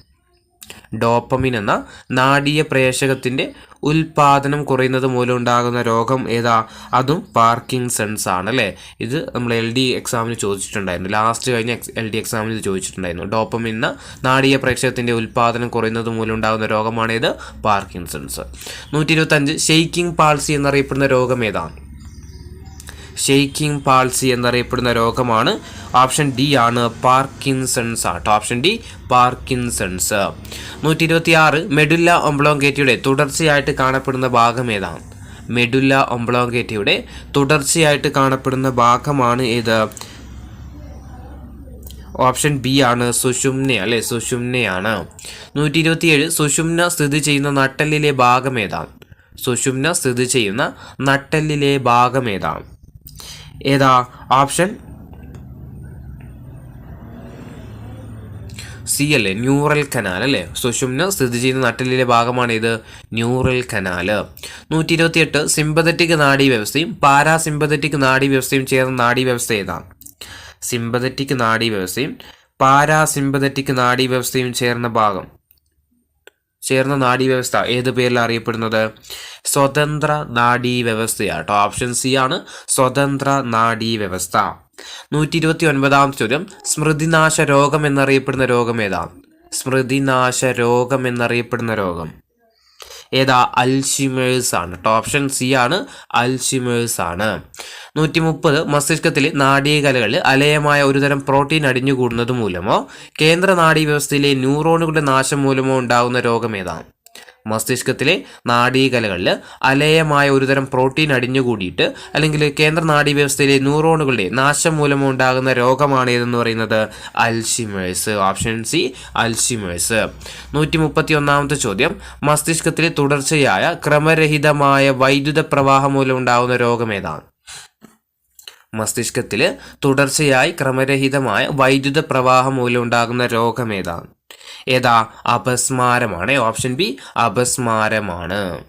ഡോപ്പമിൻ എന്ന നാഡീയ പ്രേഷകത്തിന്റെ ഉൽപാദനം കുറയുന്നത് മൂലം ഉണ്ടാകുന്ന രോഗം ഏതാ? അതും പാർക്കിൻസൺസ് ആണ് അല്ലേ. ഇത് നമ്മൾ LD എക്സാമിന് ചോദിച്ചിട്ടുണ്ടായിരുന്നു. ലാസ്റ്റ് കഴിഞ്ഞ LD എക്സാമിന് ഇത് ചോദിച്ചിട്ടുണ്ടായിരുന്നു. ഡോപ്പമിൻ എന്ന നാഡീയ പ്രേഷകത്തിന്റെ ഉൽപാദനം കുറയുന്നത് മൂലം ഉണ്ടാകുന്ന രോഗമാണ് ഏത്? പാർക്കിൻസൺസ്. 125, ഷെയ്ക്കിംഗ് പാൾസി എന്നറിയപ്പെടുന്ന രോഗം ഏതാണ്? ഷെയ്ക്കിംഗ് പാൾസി എന്നറിയപ്പെടുന്ന രോഗമാണ് ഓപ്ഷൻ ഡി ആണ്, പാർക്കിൻസൺസ് ആട്ടോ. Option D, Parkinson's. 126, മെഡുല്ല ഒംബ്ലോങ്കേറ്റയുടെ തുടർച്ചയായിട്ട് കാണപ്പെടുന്ന ഭാഗം ഏതാണ്? മെഡുല്ല ഒംബ്ലോങ്കേറ്റയുടെ തുടർച്ചയായിട്ട് കാണപ്പെടുന്ന ഭാഗമാണ് ഏത്? ഓപ്ഷൻ ബി ആണ്, സുഷുമ്ന അല്ലെ. സുഷുമ്നയാണ്. 127, സുഷുമ്ന സ്ഥിതി ചെയ്യുന്ന നട്ടെല്ലിലെ ഭാഗം ഏതാണ്? സുഷുമ്ന സ്ഥിതി ചെയ്യുന്ന നട്ടെല്ലിലെ ഭാഗം ഏതാണ്? ഏതാ? ഓപ്ഷൻ സി അല്ലേ, ന്യൂറൽ കനാൽ അല്ലേ. സുഷുമ്ന സ്ഥിതി ചെയ്യുന്ന നട്ടെല്ലിലെ ഭാഗമാണ് ഇത്, ന്യൂറൽ കനാല്. 128, സിമ്പതറ്റിക് നാഡീവ്യവസ്ഥയും പാരാസിമ്പതറ്റിക് നാഡീവ്യവസ്ഥയും ചേർന്ന നാഡീവ്യവസ്ഥ ഏതാണ്? സിമ്പതറ്റിക് നാഡീവ്യവസ്ഥയും പാരാസിമ്പതറ്റിക് നാഡീവ്യവസ്ഥയും ചേർന്ന ഭാഗം ചേർന്ന നാഡീവ്യവസ്ഥ ഏത് പേരിൽ അറിയപ്പെടുന്നത്? സ്വതന്ത്ര നാഡീവ്യവസ്ഥയാണ് കേട്ടോ. ഓപ്ഷൻ സി ആണ് സ്വതന്ത്ര നാഡീവ്യവസ്ഥ. 129 ചോദ്യം, സ്മൃതിനാശ രോഗം എന്നറിയപ്പെടുന്ന രോഗം ഏതാ? സ്മൃതിനാശ രോഗം എന്നറിയപ്പെടുന്ന രോഗം ഏതാ? അൽഷിമേഴ്സ് ആണ് കേട്ടോ. ഓപ്ഷൻ സി ആണ് അൽഷിമേഴ്സ് ആണ്. 130 മസ്തിഷ്കത്തിലെ നാഡീകലകളിൽ അലയമായ ഒരുതരം പ്രോട്ടീൻ അടിഞ്ഞുകൂടുന്നത് മൂലമോ കേന്ദ്ര നാഡീവ്യവസ്ഥയിലെ ന്യൂറോണുകളുടെ നാശം മൂലമോ ഉണ്ടാകുന്ന രോഗം ഏതാണ്? മസ്തിഷ്കത്തിലെ നാഡീകലകളിൽ അലയമായ ഒരുതരം പ്രോട്ടീൻ അടിഞ്ഞുകൂടിയിട്ട് അല്ലെങ്കിൽ കേന്ദ്ര നാഡീവ്യവസ്ഥയിലെ ന്യൂറോണുകളുടെ നാശം മൂലമോ ഉണ്ടാകുന്ന രോഗമാണ് ഏതെന്ന് പറയുന്നത്? അൽഷിമേഴ്സ്. Option C Alzheimer's. 131 ചോദ്യം, മസ്തിഷ്കത്തിലെ തുടർച്ചയായ ക്രമരഹിതമായ വൈദ്യുത പ്രവാഹം മൂലം ഉണ്ടാകുന്ന രോഗം ഏതാണ്? മസ്തിഷ്കത്തിൽ തുടർച്ചയായി ക്രമരഹിതമായ വൈദ്യുത പ്രവാഹം മൂലം ഉണ്ടാകുന്ന രോഗം ഏതാണ്? ഏതാ? അപസ്മാരമാണ്. Option B അപസ്മാരമാണ്.